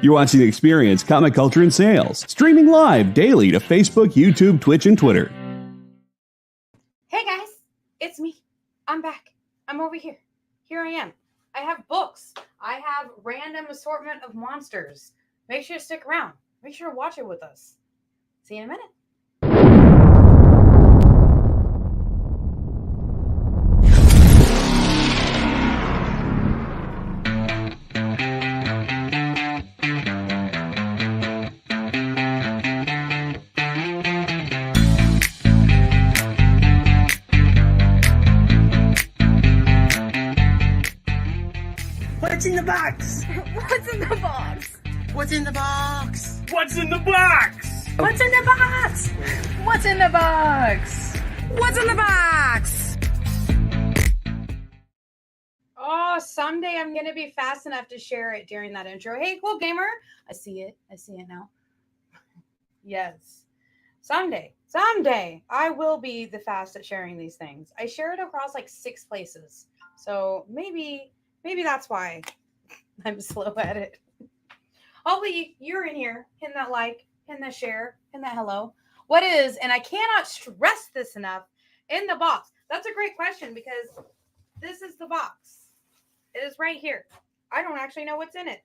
You're watching Experience Comic Culture and Sales, streaming live daily to Facebook, YouTube, Twitch, and Twitter. Hey guys, it's me. I'm back. I'm over here. Here I am. I have books. I have random assortment of monsters. Make sure to stick around. Make sure to watch it with us. See you in a minute. What's in the box? What's in the box? What's in the box? What's in the box? What's in the box? What's in the box? What's in the box? Oh, someday I'm going to be fast enough to share it during that intro. Hey, cool gamer. I see it. I see it now. Yes. Someday I will be the fast at sharing these things. I share it across like 6 places. So maybe that's why I'm slow at it. Hopefully you're in here, hitting that like, hitting that share, hitting that hello. What is, and I cannot stress this enough, in the box? That's a great question because this is the box. It is right here. I don't actually know what's in it.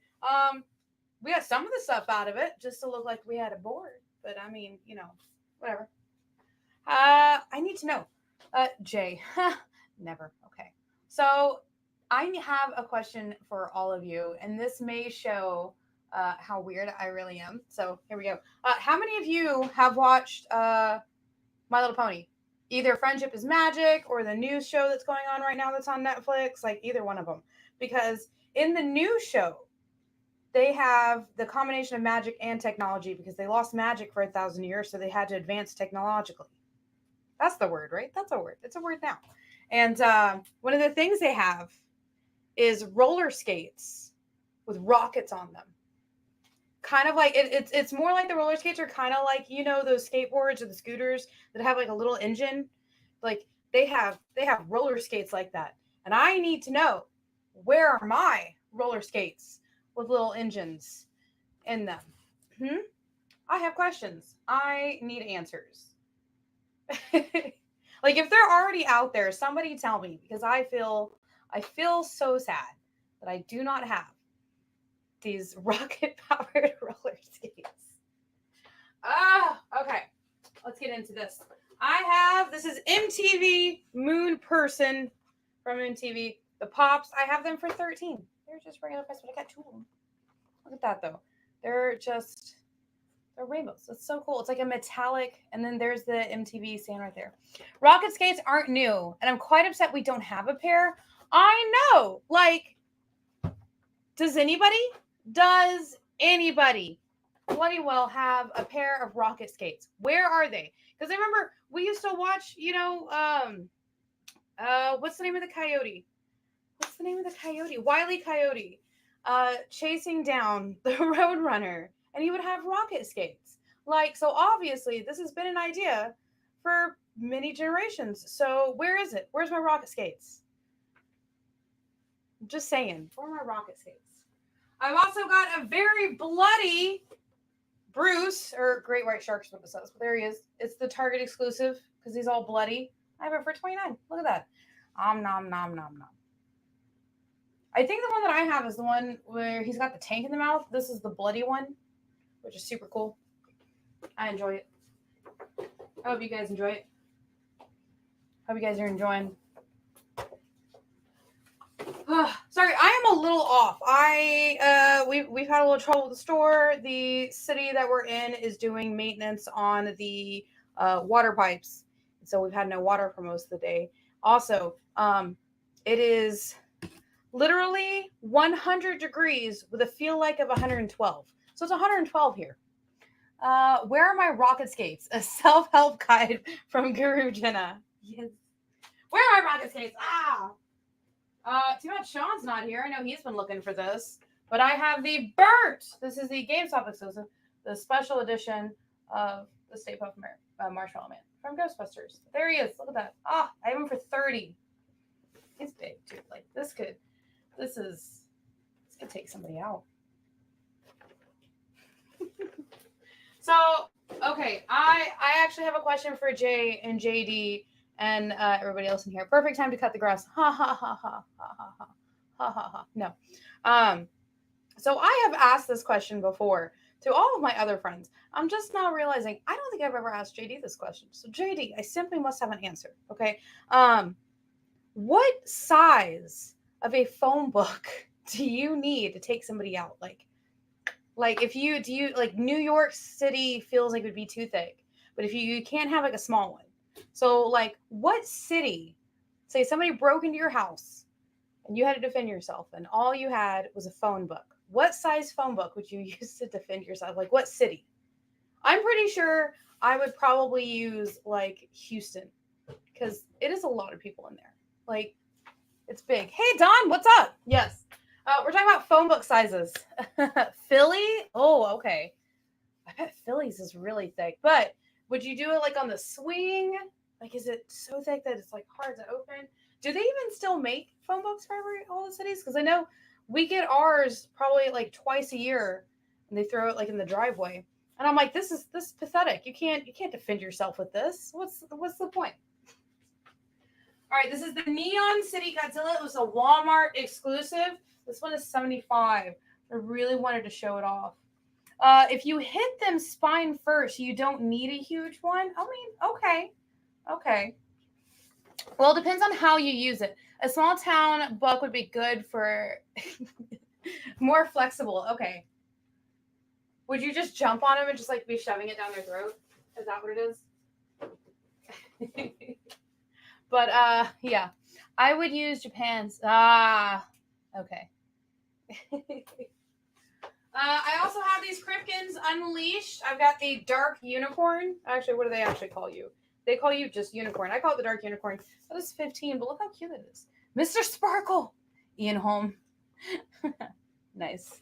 We got some of the stuff out of it just to look like we had a board. But I mean, you know, whatever. I need to know. Jay. Never. Okay. So I have a question for all of you, and this may show how weird I really am. So here we go. How many of you have watched My Little Pony? Either Friendship is Magic or the new show that's going on right now that's on Netflix, like either one of them. Because in the new show, they have the combination of magic and technology because they lost magic for 1,000 years, so they had to advance technologically. That's the word, right? That's a word. It's a word now. And one of the things they have is roller skates with rockets on them. Kind of like it's more like the roller skates are kind of like, you know, those skateboards or the scooters that have like a little engine. Like they have roller skates like that. And I need to know, where are my roller skates with little engines in them? I have questions. I need answers. Like if they're already out there, somebody tell me, because I feel so sad that I do not have these rocket-powered roller skates. Okay. Let's get into this. This is MTV Moon Person from MTV. The Pops, I have them for $13. They're just regular price, but I got 2 of them. Look at that, though. They're rainbows. It's so cool. It's like a metallic, and then there's the MTV stand right there. Rocket skates aren't new, and I'm quite upset we don't have a pair. I know. Like, does anybody bloody well have a pair of rocket skates? Where are they? Because I remember we used to watch, you know, what's the name of the coyote? Wile E. Coyote, chasing down the Roadrunner, and he would have rocket skates. Like, so obviously this has been an idea for many generations. So where is it? Where's my rocket skates? I'm just saying, where are my rocket skates? I've also got a very bloody Bruce, or Great White Shark is what it says. But there he is. It's the Target exclusive because he's all bloody. I have it for $29. Look at that. Nom nom nom nom. I think the one that I have is the one where he's got the tank in the mouth. This is the bloody one, which is super cool. I enjoy it. I hope you guys enjoy it. Hope you guys are enjoying. Sorry, I am a little off. We've had a little trouble with the store. The city that we're in is doing maintenance on the water pipes, so we've had no water for most of the day. Also, it is literally 100 degrees with a feel like of 112. So it's 112 here. Where are my rocket skates? A self-help guide from Guru Jena. Yes. Where are my rocket skates? Too bad Sean's not here. I know he's been looking for this. But I have the Burt. This is the GameStop exclusive. The special edition of the Stay Puft Marshmallow Man from Ghostbusters. There he is. Look at that. I have him for $30. He's big, dude. Like, this could take somebody out. So, okay, I actually have a question for Jay and JD and everybody else in here. Perfect time to cut the grass. Ha ha ha ha ha ha ha ha ha ha. No. So I have asked this question before to all of my other friends. I'm just now realizing I don't think I've ever asked JD this question. So JD, I simply must have an answer. Okay. What size of a phone book do you need to take somebody out? Like if you do you like New York City feels like it would be too thick, but if you can't have like a small one. So like what city, say somebody broke into your house and you had to defend yourself and all you had was a phone book. What size phone book would you use to defend yourself? Like what city? I'm pretty sure I would probably use like Houston because it is a lot of people in there. Like it's big. Hey Don, what's up? Yes. We're talking about phone book sizes. Philly? Oh, okay. I bet Philly's is really thick. But would you do it like on the swing? Like, is it so thick that it's like hard to open? Do they even still make phone books for all the cities? Because I know we get ours probably like twice a year, and they throw it like in the driveway. And I'm like, this is pathetic. You can't defend yourself with this. What's the point? All right, this is the Neon City Godzilla. It was a Walmart exclusive. This one is $75. I really wanted to show it off. If you hit them spine first, you don't need a huge one. I mean, okay. Well, it depends on how you use it. A small town book would be good for more flexible. Okay. Would you just jump on them and just like be shoving it down their throat? Is that what it is? But yeah, I would use Japan's. Okay. I also have these Kripkins Unleashed. I've got the Dark Unicorn. Actually, what do they actually call you? They call you just Unicorn. I call it the Dark Unicorn. That is 15, but look how cute it is. Mr. Sparkle. Ian Holm. Nice.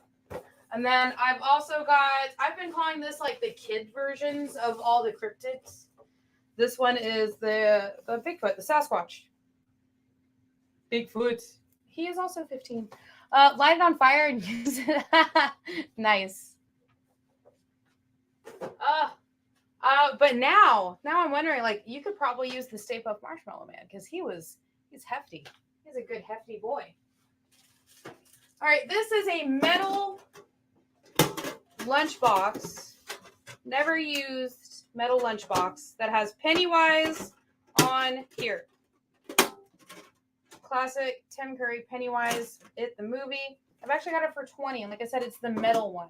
And then I've also got, I've been calling this like the kid versions of all the cryptids. This one is the Bigfoot, the Sasquatch. Bigfoot. He is also 15. Light it on fire and use it. Nice. But now I'm wondering, like, you could probably use the Stay Puft Marshmallow Man because he's hefty. He's a good hefty boy. All right, this is a metal lunchbox, never used metal lunchbox that has Pennywise on here. Classic Tim Curry Pennywise, the movie. I've actually got it for 20, and like I said, it's the metal one.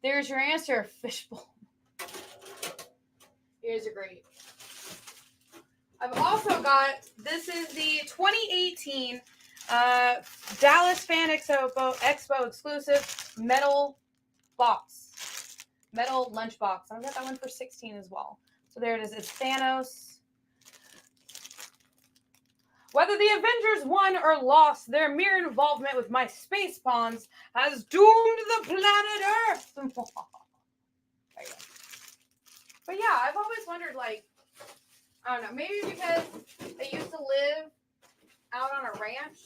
There's your answer, fishbowl. Here's a great. I've also got, this is the 2018 Dallas Fan Expo exclusive metal box. Metal lunchbox. I got that one for 16 as well. So there it is. It's Thanos. Whether the Avengers won or lost, their mere involvement with my space pawns has doomed the planet Earth. There you go. But yeah, I've always wondered, like, I don't know, maybe because I used to live out on a ranch.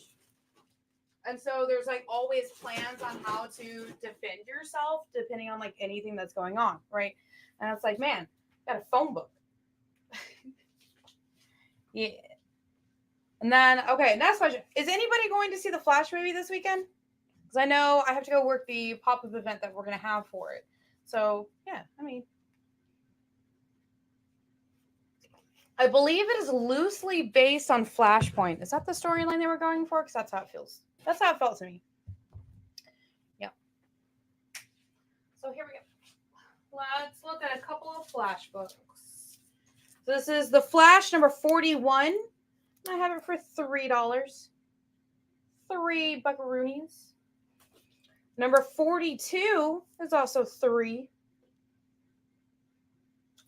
And so there's like always plans on how to defend yourself depending on like anything that's going on, right? And it's like, man, got a phone book. Yeah. And then, okay, next question. Is anybody going to see the Flash movie this weekend? Because I know I have to go work the pop-up event that we're going to have for it. So, yeah, I mean, I believe it is loosely based on Flashpoint. Is that the storyline they were going for? Because that's how it feels. That's how it felt to me. Yeah. So here we go. Let's look at a couple of Flash books. This is the Flash number 41. I have it for $3. 3 buckaroonies. Number 42 is also $3.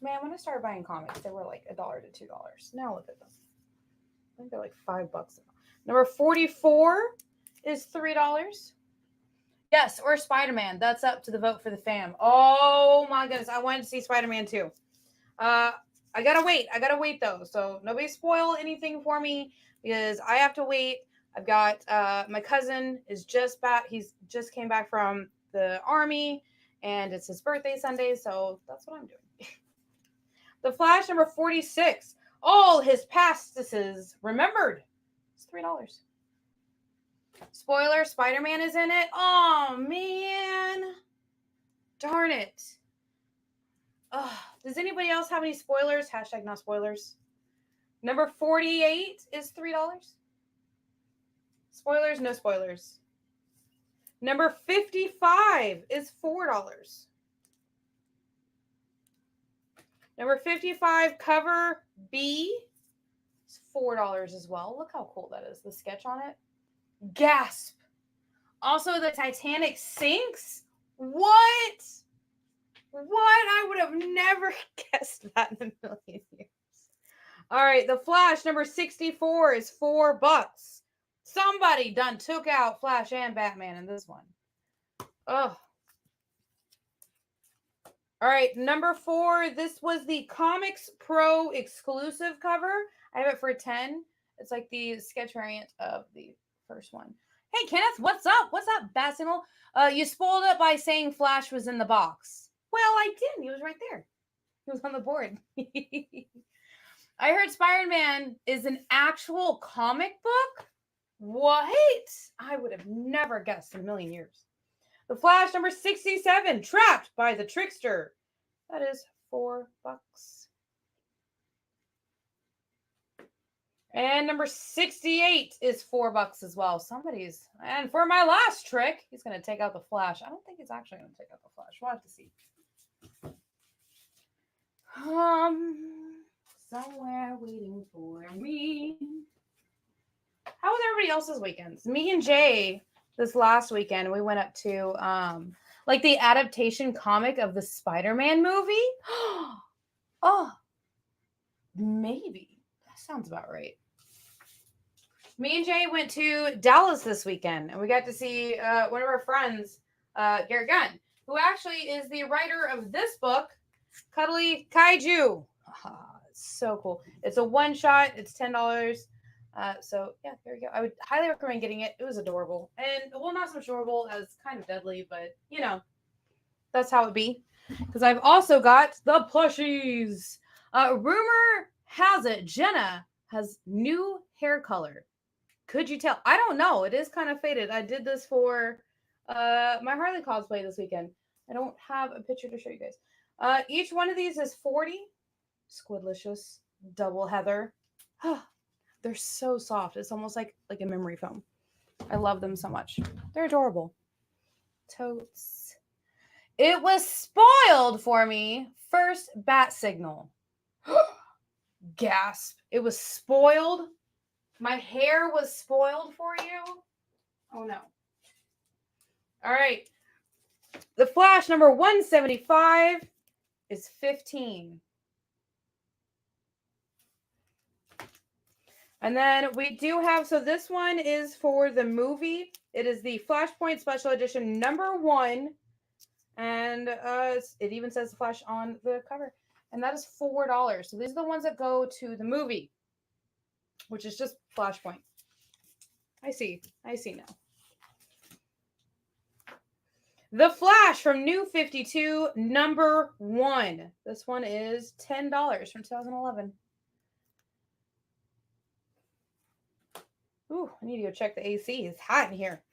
Man, when I started buying comics, they were like $1 to $2. Now look at them. I think they're like $5 now. Number 44 is $3. Yes, or Spider-Man. That's up to the vote for the fam. Oh my goodness, I wanted to see Spider-Man too. I gotta wait though. So nobody spoil anything for me because I have to wait. I've got my cousin is just back. He's just came back from the army, And it's his birthday Sunday, so that's what I'm doing. The Flash number 46. All his pastices remembered. It's $3. Spoiler, Spider-Man is in it. Oh, man. Darn it. Does anybody else have any spoilers? Hashtag not spoilers. Number 48 is $3. Spoilers, no spoilers. Number 55 is $4. Number 55, cover B, is $4 as well. Look how cool that is. The sketch on it. Gasp. Also, the Titanic sinks. What? I would have never guessed that in a million years. All right, the Flash number 64 is $4. Somebody done took out Flash and Batman in this one. Oh. All right, number 4. This was the Comics Pro exclusive cover. I have it for 10. It's like the sketch variant of the first one. Hey, Kenneth, what's up? What's up, Bat Signal? You spoiled it by saying Flash was in the box. Well, I didn't. He was right there. He was on the board. I heard Spider-Man is an actual comic book. What? I would have never guessed in a million years. The Flash number 67, Trapped by the Trickster. That is $4. And number 68 is $4 as well. Somebody's, and for my last trick, he's going to take out the Flash. I don't think he's actually going to take out the Flash. We'll have to see. Somewhere waiting for me. How was everybody else's weekends? Me and Jay, this last weekend, we went up to like the adaptation comic of the Spider-Man movie. Oh, maybe. That sounds about right. Me and Jay went to Dallas this weekend, and we got to see one of our friends, Garrett Gunn, who actually is the writer of this book, Cuddly Kaiju. It's so cool. It's a one-shot. It's $10. So, yeah, there you go. I would highly recommend getting it. It was adorable. And, well, not so adorable as kind of deadly, but, you know, that's how it be. Because I've also got the plushies. Rumor has it Jena has new hair color. Could you tell? I don't know. It is kind of faded. I did this for my Harley cosplay this weekend. I don't have a picture to show you guys. Each one of these is $40. Squidlicious. Double Heather. They're so soft. It's almost like a memory foam. I love them so much. They're adorable. Totes. It was spoiled for me. First bat signal. Gasp. It was spoiled. My hair was spoiled for you. Oh, no. All right. The Flash number 175 is $15. And then we do have, so this one is for the movie. It is the Flashpoint Special Edition number 1. And it even says the Flash on the cover. And that is $4. So these are the ones that go to the movie, which is just Flashpoint. I see now. The Flash from New 52, number 1. This one is $10 from 2011. Ooh, I need to go check the AC. It's hot in here.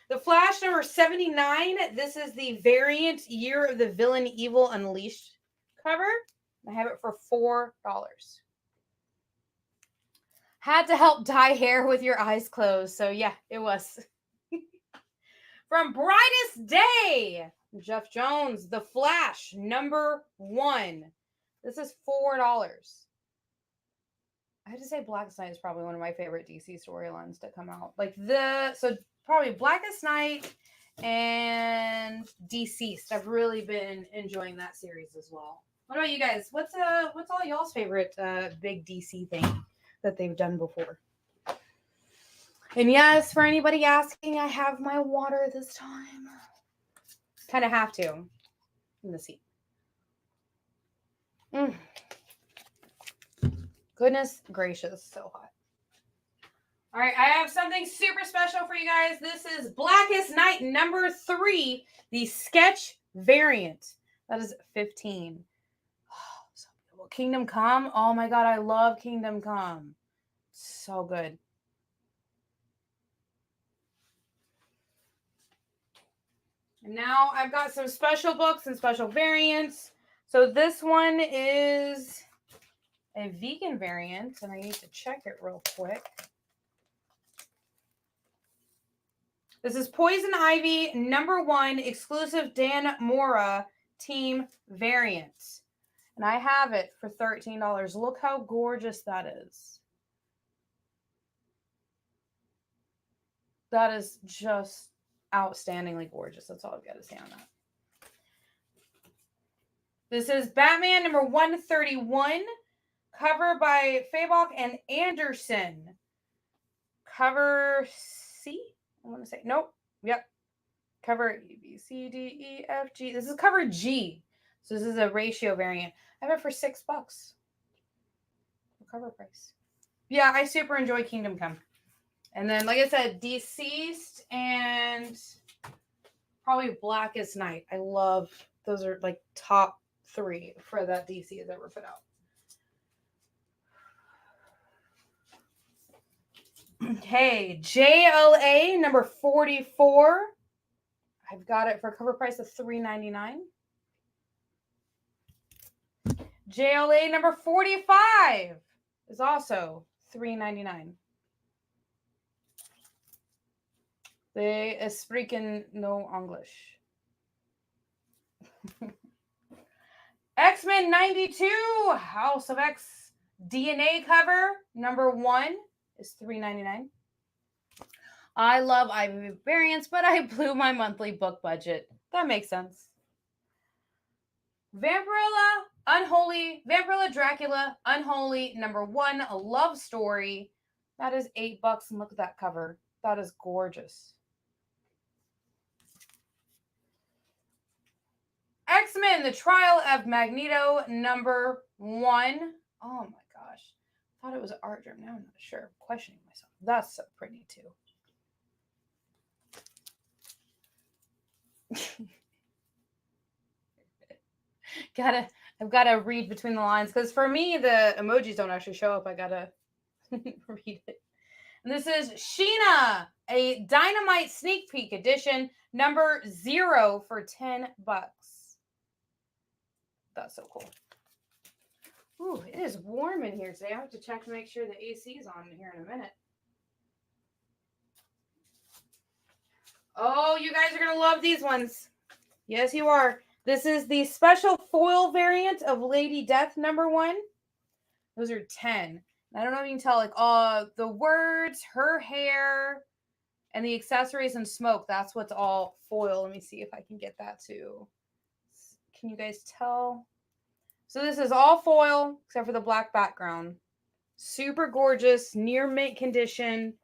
The Flash number 79. This is the variant Year of the Villain Evil Unleashed cover. I have it for $4. Had to help dye hair with your eyes closed. So yeah, it was. From Brightest Day, Jeff Jones, The Flash, number 1. This is $4. I have to say Blackest Night is probably one of my favorite DC storylines to come out. So probably Blackest Night and Deceased. I've really been enjoying that series as well. What about you guys? What's all y'all's favorite big DC thing that they've done before? And yes, for anybody asking, I have my water this time. Kind of have to. In the seat. Goodness gracious, so hot. All right, I have something super special for you guys. This is Blackest Night number 3, the sketch variant. That is 15. Oh, so beautiful. Kingdom Come. Oh my God, I love Kingdom Come. So good. And now I've got some special books and special variants. So this one is a vegan variant, and I need to check it real quick. This is Poison Ivy #1 exclusive Dan Mora team variant. And I have it for $13. Look how gorgeous that is. That is just outstandingly gorgeous. That's all I've got to say on that. This is Batman #131, cover by Fabok and Anderson. Cover C? I want to say, nope. Yep. Cover E, B, C, D, E, F, G. This is cover G. So this is a ratio variant. I have it for $6. The cover price. Yeah, I super enjoy Kingdom Come. And then, like I said, Deceased and probably Blackest Night. I love, those are like top 3 for that DC has ever put out. Okay, JLA #44. I've got it for a cover price of $3.99. JLA #45 is also $3.99. They spreken no English. X-Men #92, House of X DNA cover #1 is $3.99. I love Ivy variants, but I blew my monthly book budget. That makes sense. Vampirella Dracula Unholy #1, a love story. That is $8, and look at that cover. That is gorgeous. X-Men, The Trial of Magneto #1. Oh my gosh. I thought it was an art germ. Now I'm not sure. I'm questioning myself. That's so pretty too. I've got to read between the lines because for me the emojis don't actually show up. I gotta read it. And this is Sheena, a Dynamite sneak peek edition #0 for $10. That's so cool. Ooh, it is warm in here today. I have to check to make sure the AC is on here in a minute. Oh, you guys are going to love these ones. Yes, you are. This is the special foil variant of Lady Death #1. Those are 10. I don't know if you can tell, like, the words, her hair, and the accessories and smoke. That's what's all foil. Let me see if I can get that too. Can you guys tell? So this is all foil except for the black background. Super gorgeous, near mint condition.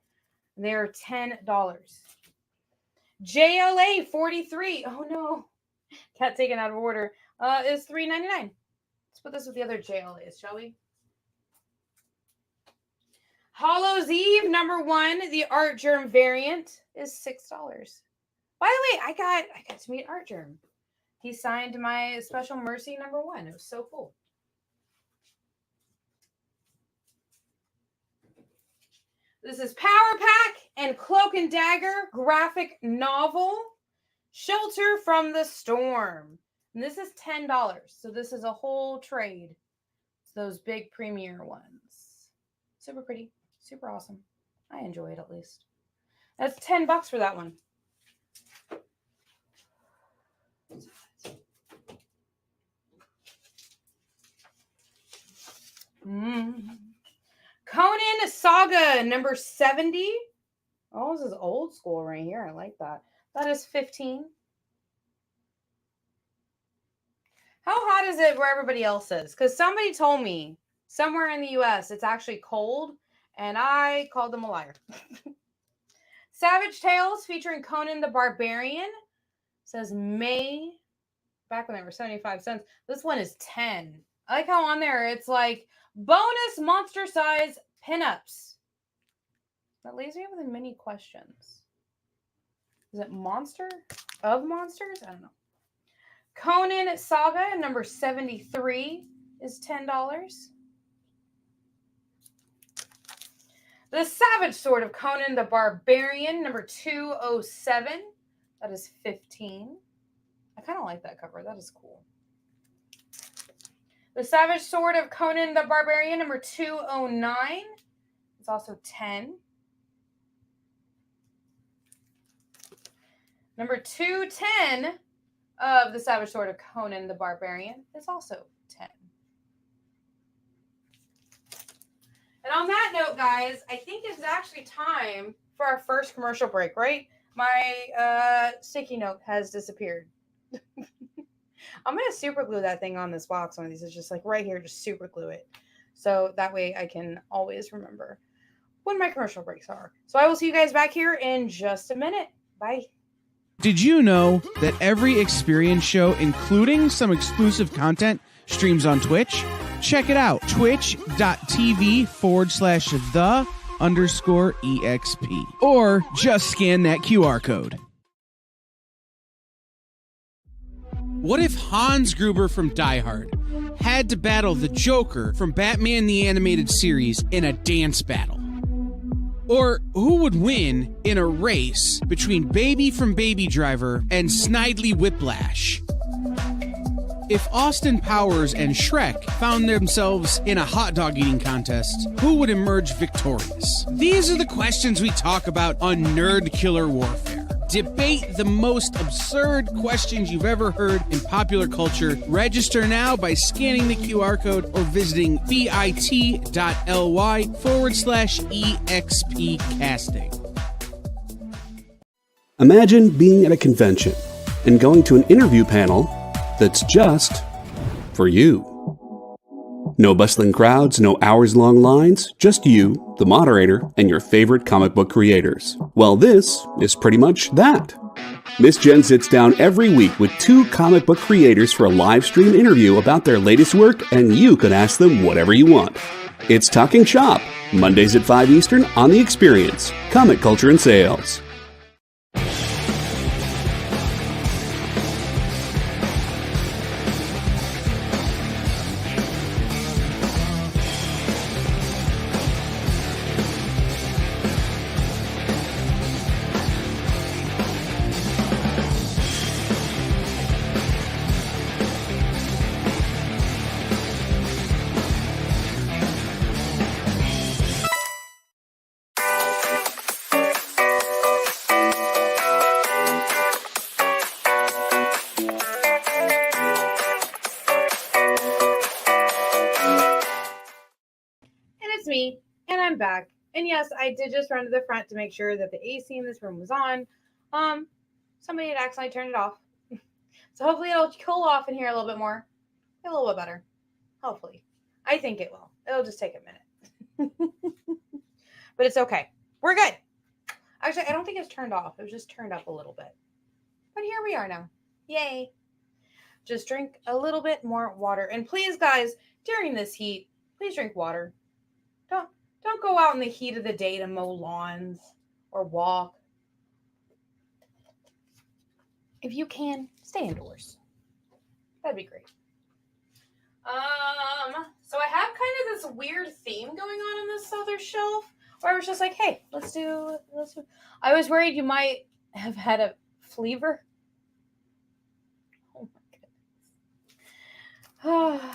They're $10. JLA 43. Oh no. Got taken out of order. Is $3.99. Let's put this with the other JLAs, shall we? Hollow's Eve #1, the Art Germ variant, is $6. By the way, I got to meet Art Germ. He signed my Special Mercy #1. It was so cool. This is Power Pack and Cloak and Dagger graphic novel, Shelter from the Storm. And this is $10. So this is a whole trade. It's those big premiere ones. Super pretty. Super awesome. I enjoy it at least. That's $10 for that one. Conan Saga #70. Oh, this is old school right here. I like that. That is $15. How hot is it where everybody else is? Because somebody told me somewhere in the US it's actually cold, and I called them a liar. Savage Tales featuring Conan the Barbarian. Says May, back when they were 75 cents. This one is 10. I like how on there it's like bonus monster size pinups. That leaves me with many questions. Is it monster of monsters? I don't know. Conan Saga number 73 is $10. The Savage Sword of Conan the Barbarian number 207, that is $15. I kind of like that cover. That is cool. The Savage Sword of Conan the Barbarian number 209 is also $10. Number 210 of the Savage Sword of Conan the Barbarian is also $10. And on that note, guys, I think it's actually time for our first commercial break, right? My sticky note has disappeared. I'm going to super glue that thing on this box. One of these is just like right here, just super glue it. So that way I can always remember when my commercial breaks are. So I will see you guys back here in just a minute. Bye. Did you know that every experience show, including some exclusive content, streams on Twitch? Check it out, twitch.tv/the_EXP. Or just scan that QR code. What if Hans Gruber from Die Hard had to battle the Joker from Batman the Animated Series in a dance battle? Or who would win in a race between Baby from Baby Driver and Snidely Whiplash? If Austin Powers and Shrek found themselves in a hot dog eating contest, who would emerge victorious? These are the questions we talk about on Nerd Killer Warfare. Debate the most absurd questions you've ever heard in popular culture. Register now by scanning the QR code or visiting bit.ly/EXP casting. Imagine being at a convention and going to an interview panel that's just for you. No bustling crowds, no hours-long lines, just you, the moderator, and your favorite comic book creators. Well, this is pretty much that. Miss Jen sits down every week with 2 comic book creators for a live stream interview about their latest work, and you can ask them whatever you want. It's Talking Shop, Mondays at 5 Eastern on The Experience, Comic Culture and Sales. Me, and I'm back. And yes, I did just run to the front to make sure that the AC in this room was on. Somebody had accidentally turned it off. So hopefully it'll cool off in here a little bit more. A little bit better. Hopefully. I think it will. It'll just take a minute. But it's okay. We're good. Actually, I don't think it's turned off. It was just turned up a little bit. But here we are now. Yay. Just drink a little bit more water. And please, guys, during this heat, please drink water. Don't go out in the heat of the day to mow lawns or walk. If you can, stay indoors. That'd be great. So I have kind of this weird theme going on this other shelf where I was just like, hey, let's do. I was worried you might have had a flavor. Oh my goodness.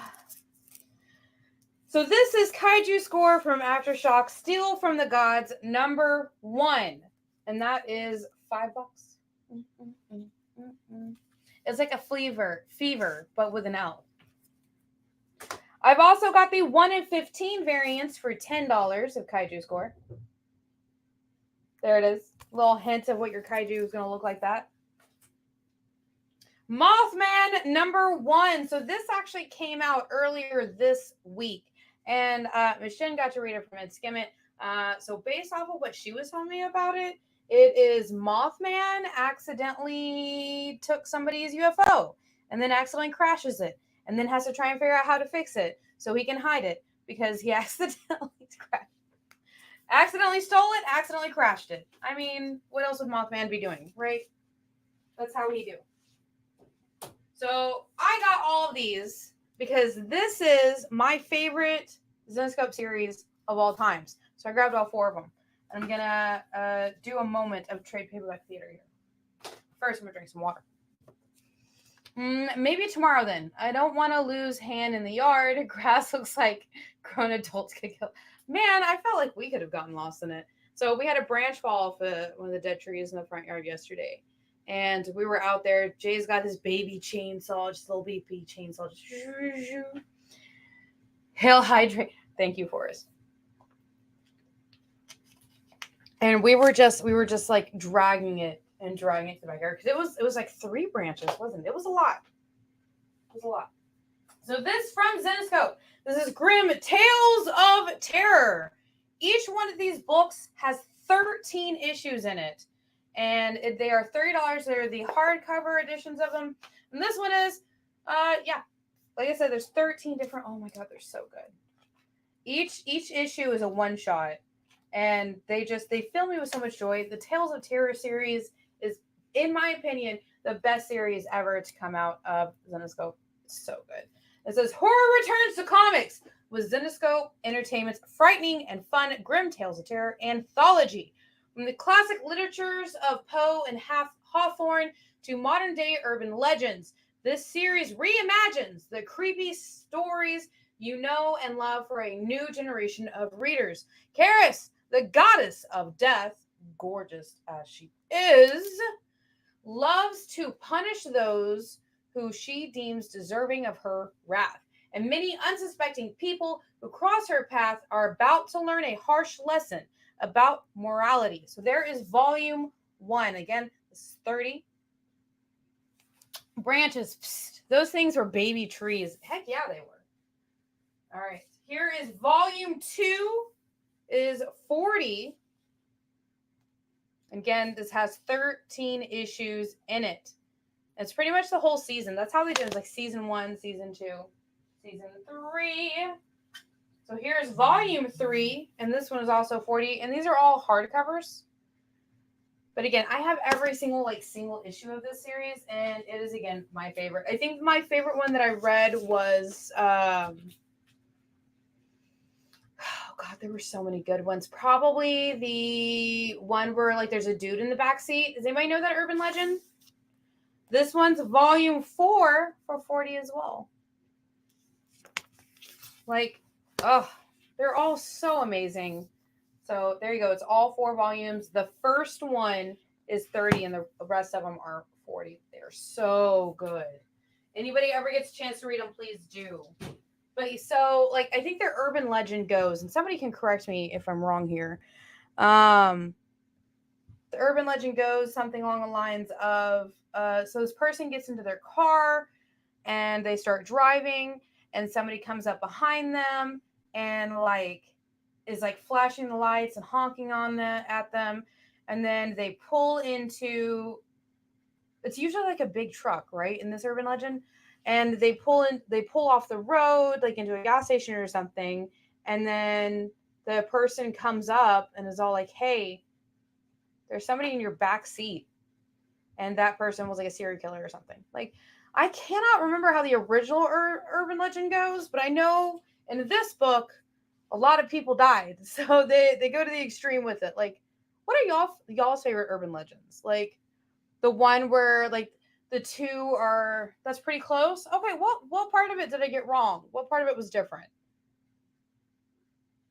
So this is Kaiju Score from Aftershock, Steal from the Gods, number 1. And that is $5. It's like a fever, but with an L. I've also got the 1 in 15 variants for $10 of Kaiju Score. There it is. A little hint of what your Kaiju is going to look like that. Mothman number 1. So this actually came out earlier this week. And Ms. Jen got to read it from it, skim it. So based off of what she was telling me about it, it is Mothman accidentally took somebody's UFO and then accidentally crashes it and then has to try and figure out how to fix it so he can hide it because he accidentally stole it, accidentally crashed it. I mean, what else would Mothman be doing, right? That's how he do. So I got all of these because this is my favorite Zenescope series of all times. So I grabbed all 4 of them. And I'm going to do a moment of trade paperback theater here. First, I'm going to drink some water. Maybe tomorrow then. I don't want to lose hand in the yard. Grass looks like grown adults could kill. Man, I felt like we could have gotten lost in it. So we had a branch fall off one of the dead trees in the front yard yesterday. And we were out there. Jay's got his baby chainsaw, just a little baby chainsaw. Hail hydrate. Thank you, Forrest. And we were just like dragging it to the backyard because it was like 3 branches, wasn't it? It was a lot. So this from Zenescope. This is Grimm Tales of Terror. Each one of these books has 13 issues in it. And they are $30. They're the hardcover editions of them. And this one is, like I said, there's 13 different. Oh my God, they're so good. Each issue is a one-shot. And they fill me with so much joy. The Tales of Terror series is, in my opinion, the best series ever to come out of Zenescope. It's so good. It says, Horror returns to comics with Zenescope Entertainment's frightening and fun Grim Tales of Terror anthology. From the classic literatures of Poe and Hawthorne to modern-day urban legends, this series reimagines the creepy stories you know and love for a new generation of readers. Karis, the goddess of death, gorgeous as she is, loves to punish those who she deems deserving of her wrath. And many unsuspecting people who cross her path are about to learn a harsh lesson about morality. So there is volume 1. Again, this is 30 branches. Psst, those things were baby trees. Heck yeah, they were. All right. Here is volume 2 is 40. Again, this has 13 issues in it. It's pretty much the whole season. That's how they do it. It's like season 1, season 2, season 3. So here's volume 3, and this one is also 40, and these are all hardcovers. But again, I have every single issue of this series, and it is, again, my favorite. I think my favorite one that I read was, oh God, there were so many good ones. Probably the one where, like, there's a dude in the backseat. Does anybody know that urban legend? This one's volume 4 for 40 as well. Like, oh, they're all so amazing. So there you go. It's all 4 volumes. The first one is 30 and the rest of them are 40. They're so good. Anybody ever gets a chance to read them, please do. But so, like, I think their urban legend goes, and somebody can correct me if I'm wrong here. The urban legend goes something along the lines of, so this person gets into their car and they start driving and somebody comes up behind them and is flashing the lights and honking at them. And then they pull into, it's usually like a big truck, right? In this urban legend. And they pull off the road, like into a gas station or something. And then the person comes up and is all like, hey, there's somebody in your back seat. And that person was like a serial killer or something. Like, I cannot remember how the original urban legend goes, but I know in this book, a lot of people died. So they go to the extreme with it. Like, what are y'all's favorite urban legends? Like, the one where, like, the two are, that's pretty close. Okay, what part of it did I get wrong? What part of it was different?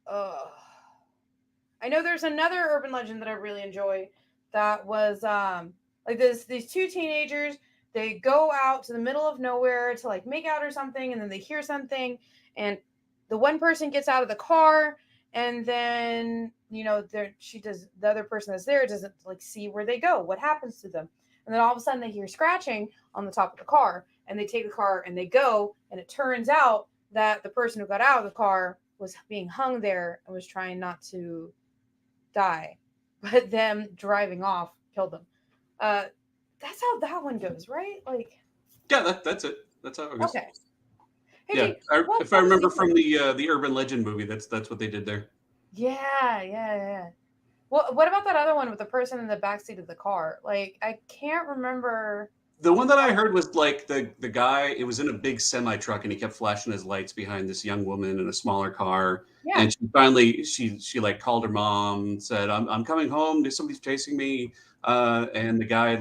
I know there's another urban legend that I really enjoy that was like these 2 teenagers, they go out to the middle of nowhere to like make out or something, and then they hear something, and the one person gets out of the car, and then, you know, the other person that's there doesn't like see where they go, what happens to them. And then all of a sudden they hear scratching on the top of the car, and they take the car and they go, and it turns out that the person who got out of the car was being hung there and was trying not to die, but them driving off killed them. That's how that one goes, right? Like, yeah, that's it. That's how it goes. Okay. Hey, yeah, Jake, if I remember from the urban legend movie, that's what they did there. Yeah. Well, what about that other one with the person in the backseat of the car? Like, I can't remember. The one that I heard was like the guy. It was in a big semi truck, and he kept flashing his lights behind this young woman in a smaller car. Yeah. And she finally she like called her mom and said, "I'm coming home. Somebody's chasing me." And the guy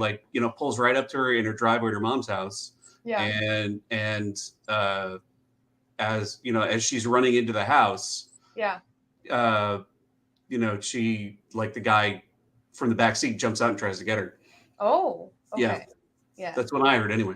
pulls right up to her in her driveway at her mom's house. Yeah. And as she's running into the house, Yeah. she the guy from the back seat jumps out and tries to get her. Oh, Yeah. okay. Yeah. That's what I heard anyway.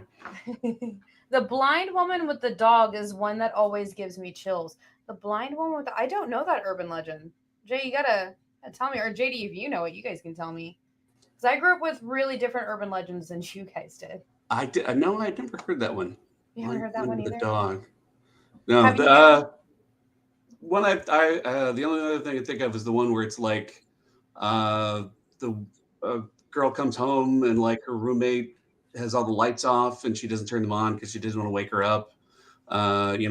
The blind woman with the dog is one that always gives me chills. The blind woman with I don't know that urban legend. Jay, you gotta tell me, or JD, if you know it, you guys can tell me. Because I grew up with really different urban legends than you guys did. I did. No, I'd never heard that one. You haven't heard that one either? The dog. No, Have you one the only other thing I think of is the one where it's like the girl comes home and like her roommate has all the lights off and she doesn't turn them on because she doesn't want to wake her up.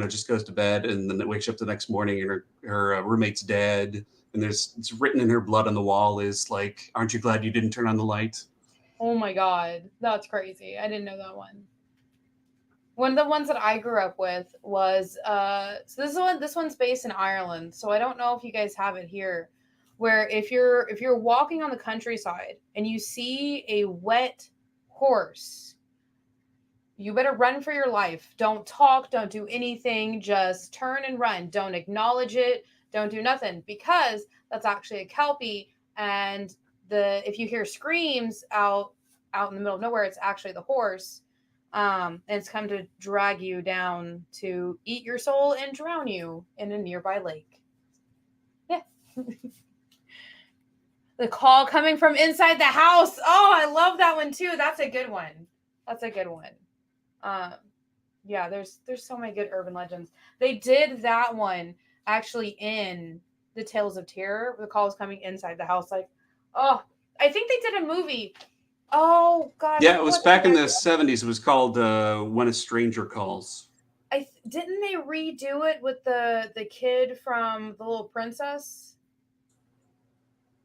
Just goes to bed and then it wakes up the next morning and her roommate's dead. And it's written in her blood on the wall is like, "Aren't you glad you didn't turn on the light?" Oh my God, that's crazy. I didn't know that one. One of the ones that I grew up with was so this one's based in Ireland, so I don't know if you guys have it here, where if you're walking on the countryside and you see a wet horse, you better run for your life. Don't talk, don't do anything, just turn and run. Don't acknowledge it, don't do nothing, because that's actually a kelpie, and if you hear screams out in the middle of nowhere, it's actually the horse. And it's come to drag you down to eat your soul and drown you in a nearby lake. Yeah. The call coming from inside the house. Oh, I love that one too. That's a good one. Yeah, there's so many good urban legends. They did that one actually in the Tales of Terror. The call is coming inside the house. Like, oh, I think they did a movie. Oh God! Yeah, it was back in the 70s. It was called "When a Stranger Calls." Didn't they redo it with the kid from The Little Princess?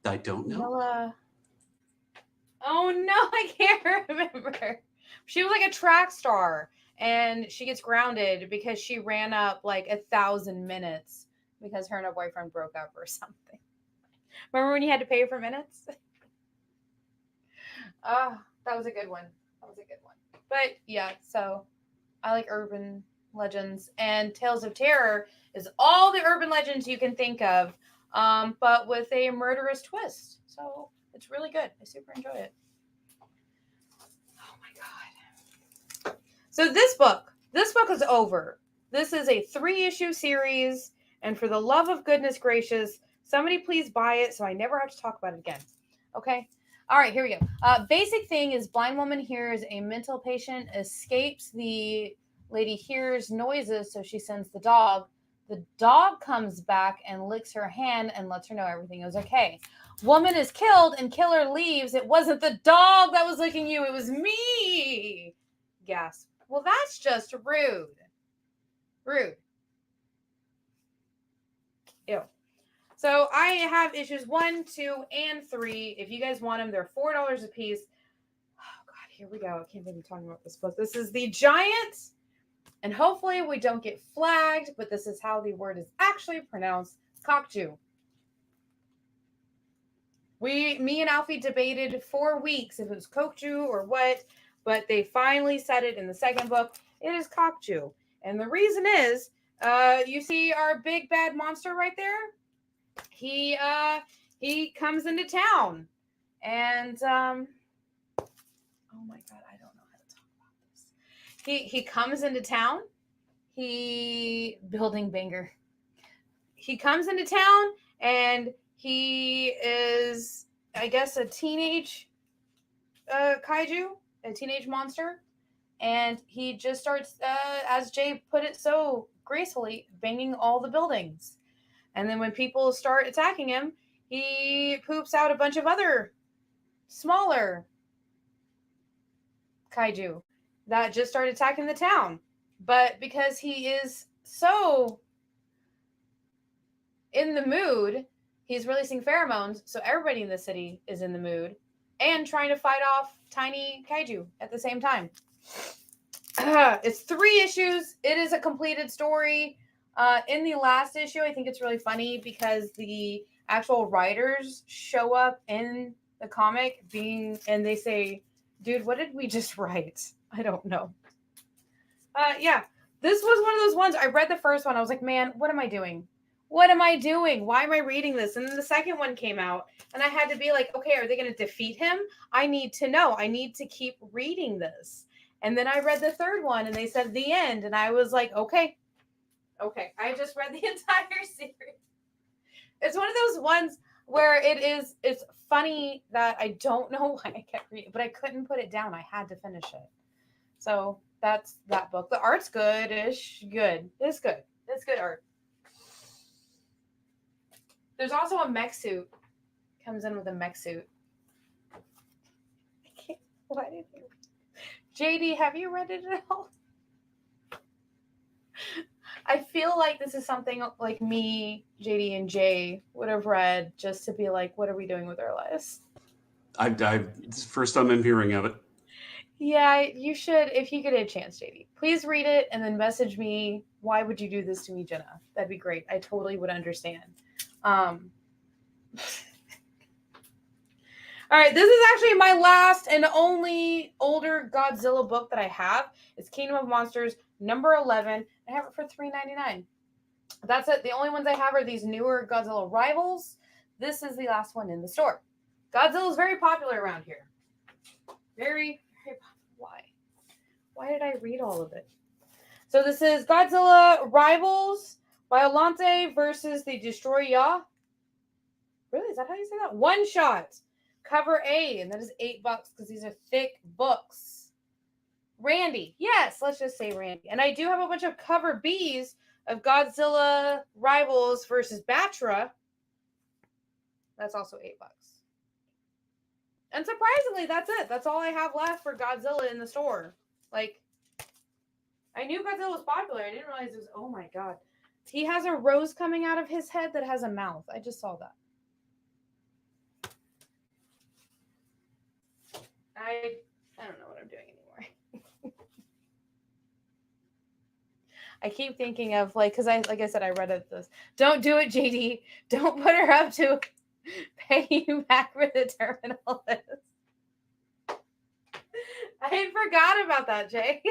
I don't know. Noah. Oh no, I can't remember. She was like a track star, and she gets grounded because she ran up like 1,000 minutes because her and her boyfriend broke up or something. Remember when you had to pay for minutes? That was a good one. But yeah, so I like urban legends, and Tales of Terror is all the urban legends you can think of, but with a murderous twist. So it's really good. I super enjoy it. Oh my God. So this book is over. This is a 3-issue series, and for the love of goodness gracious, somebody please buy it so I never have to talk about it again. Okay? All right, here we go. Basic thing is blind woman hears a mental patient escapes. The lady hears noises, so she sends the dog. The dog comes back and licks her hand and lets her know everything is okay. Woman is killed and killer leaves. It wasn't the dog that was licking you. It was me. Gasp. Well, that's just rude. Rude. Ew. So I have issues 1, 2, and 3. If you guys want them, they're $4 a piece. Oh God, here we go. I can't believe I'm talking about this book. This is The Giant, and hopefully we don't get flagged, but this is how the word is actually pronounced. Cockju. Me and Alfie debated for weeks if it was Kokju or what, but they finally said it in the second book. It is Cockju. And the reason is, you see our big bad monster right there? He comes into town, and oh my God, I don't know how to talk about this. He comes into town. Building banger. He comes into town, and he is, I guess, a teenage kaiju, a teenage monster, and he just starts, as Jay put it so gracefully, banging all the buildings. And then when people start attacking him, he poops out a bunch of other smaller kaiju that just started attacking the town. But because he is so in the mood, he's releasing pheromones, so everybody in the city is in the mood. and trying to fight off tiny kaiju at the same time. It's 3 issues. It is a completed story. In the last issue, I think it's really funny because the actual writers show up in the comic and they say, dude, what did we just write? I don't know. Yeah, this was one of those ones. I read the first one. I was like, man, what am I doing? What am I doing? Why am I reading this? And then the second one came out and I had to be like, okay, are they going to defeat him? I need to know. I need to keep reading this. And then I read the third one and they said the end. And I was like, okay. I just read the entire series. It's one of those ones where it's funny that I don't know why I kept reading, but I couldn't put it down. I had to finish it. So that's that book. The art's good-ish. Good. It's good. It's good art. There's also a mech suit. Comes in with a mech suit. I can't. Why did you? JD, have you read it at all? I feel like this is something like me, JD, and Jay would have read just to be like, what are we doing with our lives? It's the first time I'm hearing of it. Yeah, you should, if you get a chance, JD. Please read it and then message me. Why would you do this to me, Jenna? That'd be great. I totally would understand. All right, this is actually my last and only older Godzilla book that I have. It's Kingdom of Monsters, number 11. I have it for $3.99. That's it. The only ones I have are these newer Godzilla rivals. This is the last one in the store. Godzilla is very popular around here. Very, very popular. Why did I read all of it? So this is Godzilla Rivals, Violante versus the Destroyer. Really? Is that how you say that? One shot. Cover A, and that is $8 because these are thick books. Randy. Yes, let's just say Randy. And I do have a bunch of cover Bs of Godzilla Rivals versus Batra. That's also $8. And surprisingly, that's it. That's all I have left for Godzilla in the store. Like, I knew Godzilla was popular. I didn't realize it was, oh my God. He has a rose coming out of his head that has a mouth. I just saw that. I don't know what I'm doing anymore. I keep thinking of like I said, I read it this. Don't do it, JD. Don't put her up to pay you back for the terminal list. I forgot about that, Jay.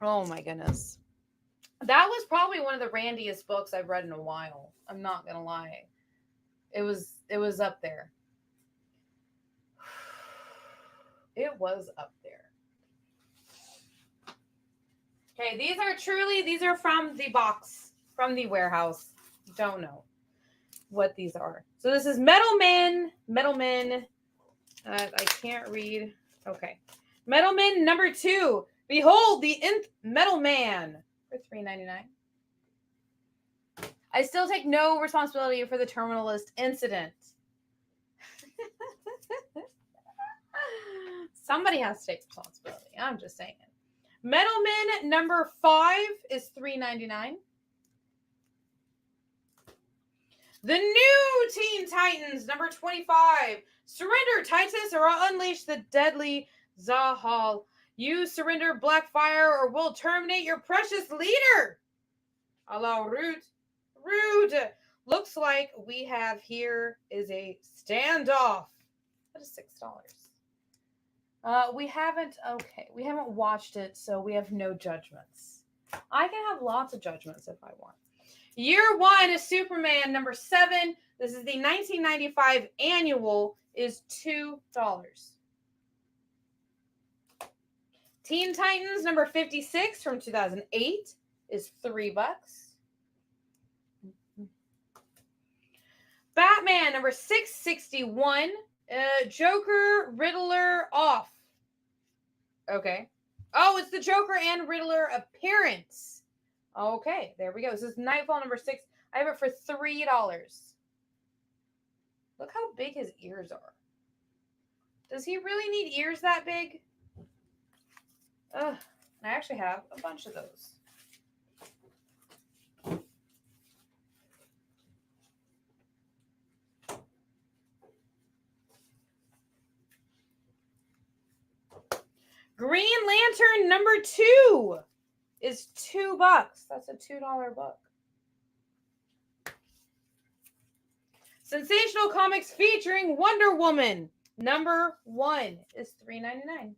Oh my goodness. That was probably one of the randiest books I've read in a while. I'm not gonna lie. It was up there. It was up there. Okay, these are from the box, from the warehouse. Don't know what these are. So this is Metal Men. I can't read. Okay. Metal Men number 2. Behold the Nth Metal Man. For $3.99. I still take no responsibility for the terminal list incident. Somebody has to take responsibility. I'm just saying. Metal Men number 5 is $3.99. The new Teen Titans number 25. Surrender, Titus, or I'll unleash the deadly Zahal. You surrender Blackfire or we'll terminate your precious leader. Allow rude. Looks like we have here is a standoff. That is $6. We haven't watched it, so we have no judgments. I can have lots of judgments if I want. Year 1 is Superman number 7. This is the 1995 annual, is $2. Teen Titans number 56 from 2008 is $3. Batman number 661, Joker Riddler off. Okay. Oh, it's the Joker and Riddler appearance. Okay, there we go. This is Nightfall number 6. I have it for $3. Look how big his ears are. Does he really need ears that big? Ugh. I actually have a bunch of those. Green Lantern number 2 is $2. That's a $2 book. Sensational Comics featuring Wonder Woman number 1 is $3.99.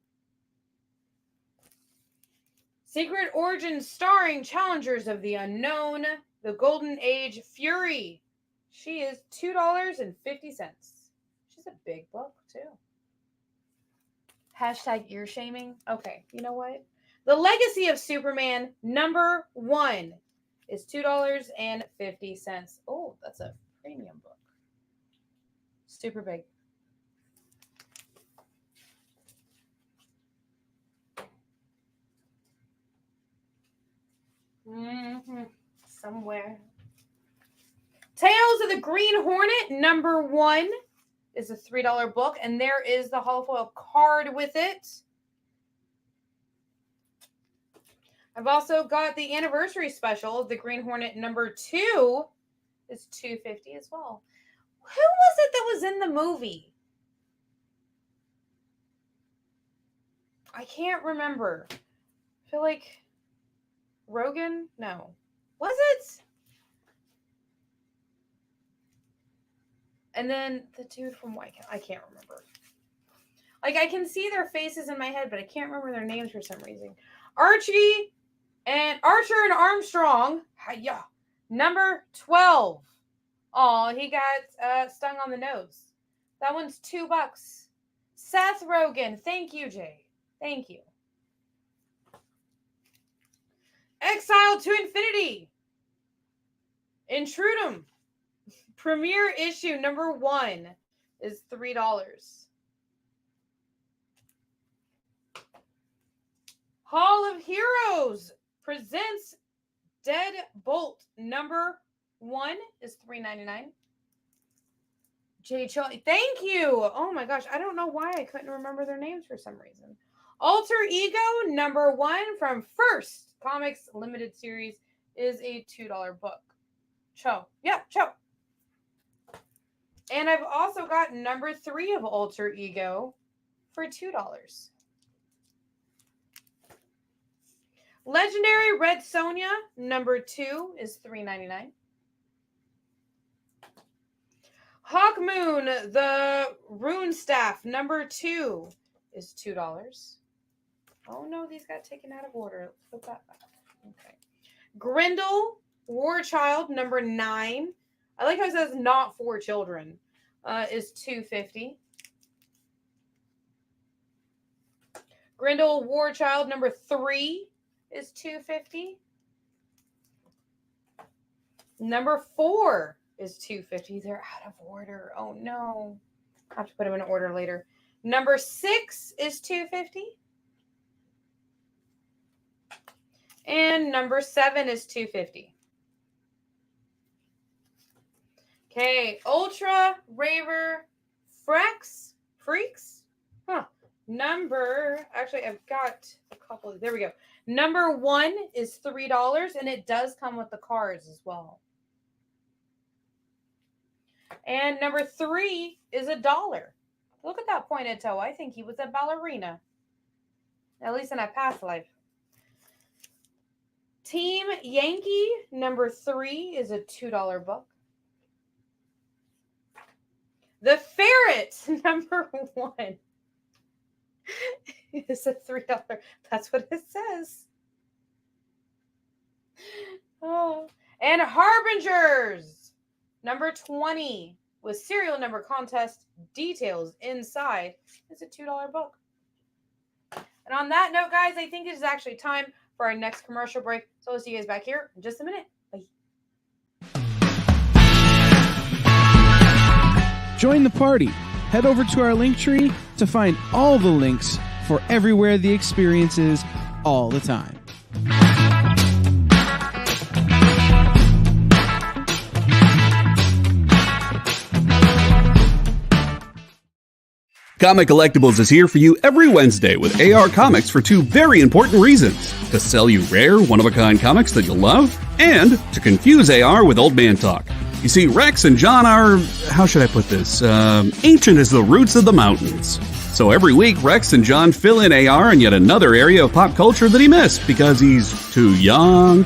Secret Origins starring Challengers of the Unknown, the Golden Age Fury. She is $2.50. She's a big book, too. Hashtag ear shaming. Okay, you know what? The Legacy of Superman number 1 is $2.50. Oh, that's a premium book. Super big. Somewhere. Tales of the Green Hornet number 1 is a $3 book, and there is the holofoil card with it. I've also got the anniversary special of the Green Hornet number 2 is $2.50 as well. Who was it that was in the movie? I can't remember. I feel like Rogan? No. Was it? And then the dude from White Cat. I can't remember. Like, I can see their faces in my head, but I can't remember their names for some reason. Archer and Armstrong. Hiya. Number 12. Oh, he got stung on the nose. That one's $2. Seth Rogen. Thank you, Jay. Thank you. Exile to Infinity. Intrudum. Premiere issue number 1 is $3. Hall of Heroes presents Deadbolt number 1 is $3.99. Jay Chili, thank you. Oh my gosh, I don't know why I couldn't remember their names for some reason. Alter Ego number 1 from First Comics Limited Series is a $2 book. Cho. Yeah, Cho. And I've also got number 3 of Alter Ego for $2. Legendary Red Sonja number 2 is $3.99. Hawkmoon, the Rune Staff number 2 is $2. Oh no, these got taken out of order. Let's put that back. Okay. Grendel, Warchild number 9. I like how it says not for children. Is $2.50. Grendel, Warchild number 3 is $2.50. Number 4 is $2.50. They're out of order. Oh no. I have to put them in order later. Number 6 is $2.50. And number 7 is $2.50. Okay, Ultra Raver Freaks. Huh. Actually, I've got a couple. There we go. Number 1 is $3, and it does come with the cards as well. And number 3 is $1. Look at that pointed toe. I think he was a ballerina. At least in a past life. Team Yankee, number 3 is a $2 book. The Ferret, number 1 is a $3. That's what it says. Oh. And Harbingers, number 20, with serial number contest details inside, is a $2 book. And on that note, guys, I think it is actually time for our next commercial break. So I'll see you guys back here in just a minute. Bye. Join the party. Head over to our link tree to find all the links for everywhere the experience is all the time. Comic Collectibles is here for you every Wednesday with AR Comics for 2 very important reasons. To sell you rare, one-of-a-kind comics that you'll love, and to confuse AR with old man talk. You see, Rex and John are, how should I put this, ancient as the roots of the mountains. So every week, Rex and John fill in AR in yet another area of pop culture that he missed because he's too young,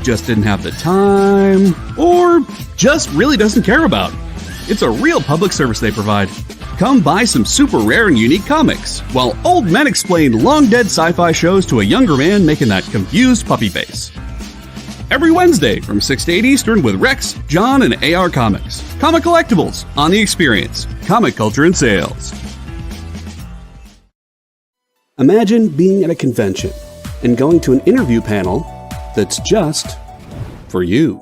just didn't have the time, or just really doesn't care about. It's a real public service they provide. Come buy some super rare and unique comics, while old men explain long-dead sci-fi shows to a younger man making that confused puppy face. Every Wednesday from 6 to 8 Eastern with Rex, John, and AR Comics. Comic Collectibles on The Experience. Comic Culture and Sales. Imagine being at a convention and going to an interview panel that's just for you.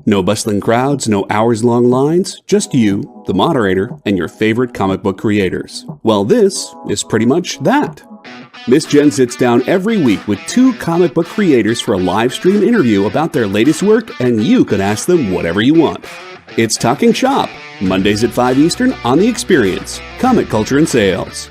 No bustling crowds, no hours-long lines, just you, the moderator, and your favorite comic book creators. Well, this is pretty much that. Miss Jen sits down every week with 2 comic book creators for a live stream interview about their latest work, and you can ask them whatever you want. It's Talking Shop, Mondays at 5 Eastern on The Experience, Comic Culture and Sales.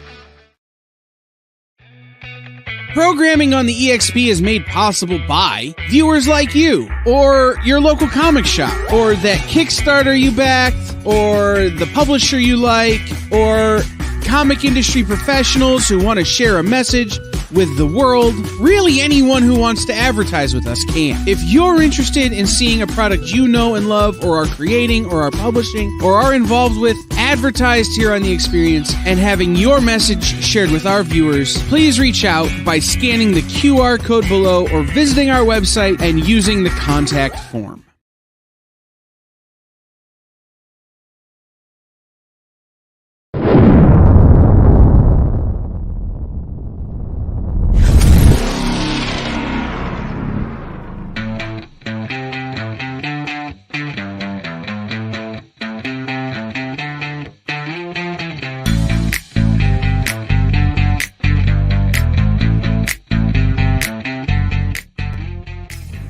Programming on the EXP is made possible by viewers like you, or your local comic shop, or that Kickstarter you backed, or the publisher you like, or comic industry professionals who want to share a message with the world. Really, anyone who wants to advertise with us can. If you're interested in seeing a product you know and love, or are creating, or are publishing, or are involved with, advertised here on The Experience, and having your message shared with our viewers, please reach out by scanning the QR code below or visiting our website and using the contact form.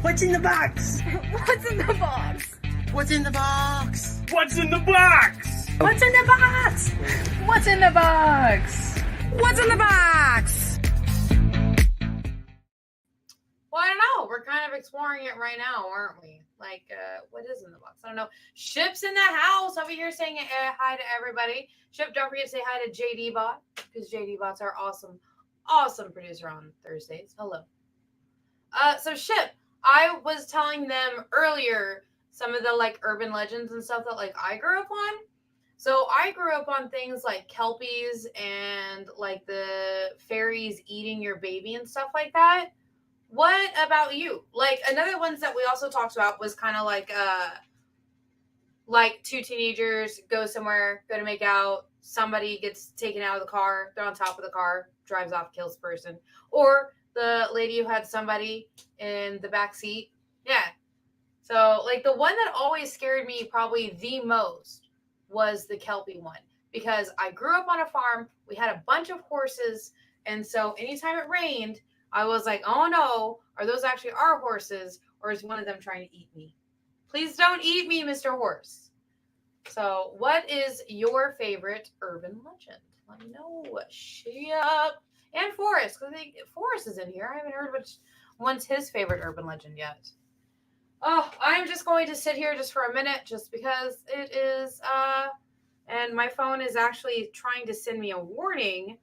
What's in the box? What's in the box? What's in the box? What's in the box? What's in the box? What's in the box? What's in the box? Well, I don't know. We're kind of exploring it right now, aren't we? Like, what is in the box? I don't know. Ship's in the house over here saying hi to everybody. Ship, don't forget to say hi to JD Bot, because JD Bot's our awesome producer on Thursdays. Hello. So Ship, I was telling them earlier some of the like urban legends and stuff that like I grew up on. So I grew up on things like kelpies and like the fairies eating your baby and stuff like that. What about you? Like another ones that we also talked about was kind of like 2 teenagers go somewhere, go to make out, somebody gets taken out of the car, they're on top of the car, drives off, kills the person. Or the lady who had somebody in the back seat. Yeah. So like the one that always scared me probably the most was the kelpie one, because I grew up on a farm. We had a bunch of horses. And so anytime it rained, I was like, oh no, are those actually our horses? Or is one of them trying to eat me? Please don't eat me, Mr. Horse. So what is your favorite urban legend? Let me know. Ship. And Forrest, because Forrest is in here. I haven't heard which one's his favorite urban legend yet. Oh, I'm just going to sit here just for a minute, just because it is, and my phone is actually trying to send me a warning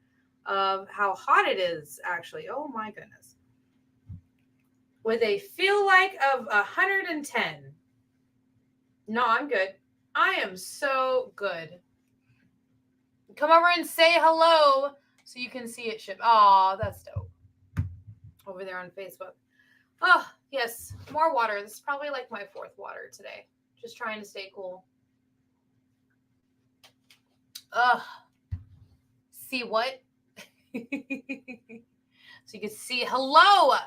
of how hot it is, actually. Oh my goodness. With a feel like of 110. No, I'm good. I am so good. Come over and say hello so you can see it, Ship. Oh, that's dope. Over there on Facebook. Oh, yes. More water. This is probably like my 4th water today. Just trying to stay cool. Ugh. See what? So you can see hello.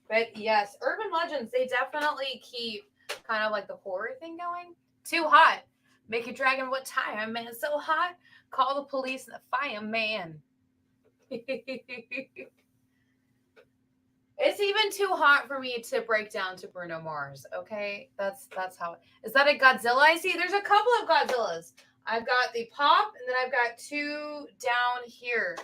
But yes, urban legends, they definitely keep kind of like the horror thing going. Too hot. Make a dragon what time, man? So hot. Call the police and the fireman. It's even too hot for me to break down to Bruno Mars. Okay, that's how. Is that a Godzilla? I see. There's a couple of Godzillas. I've got the pop, and then I've got 2 down here.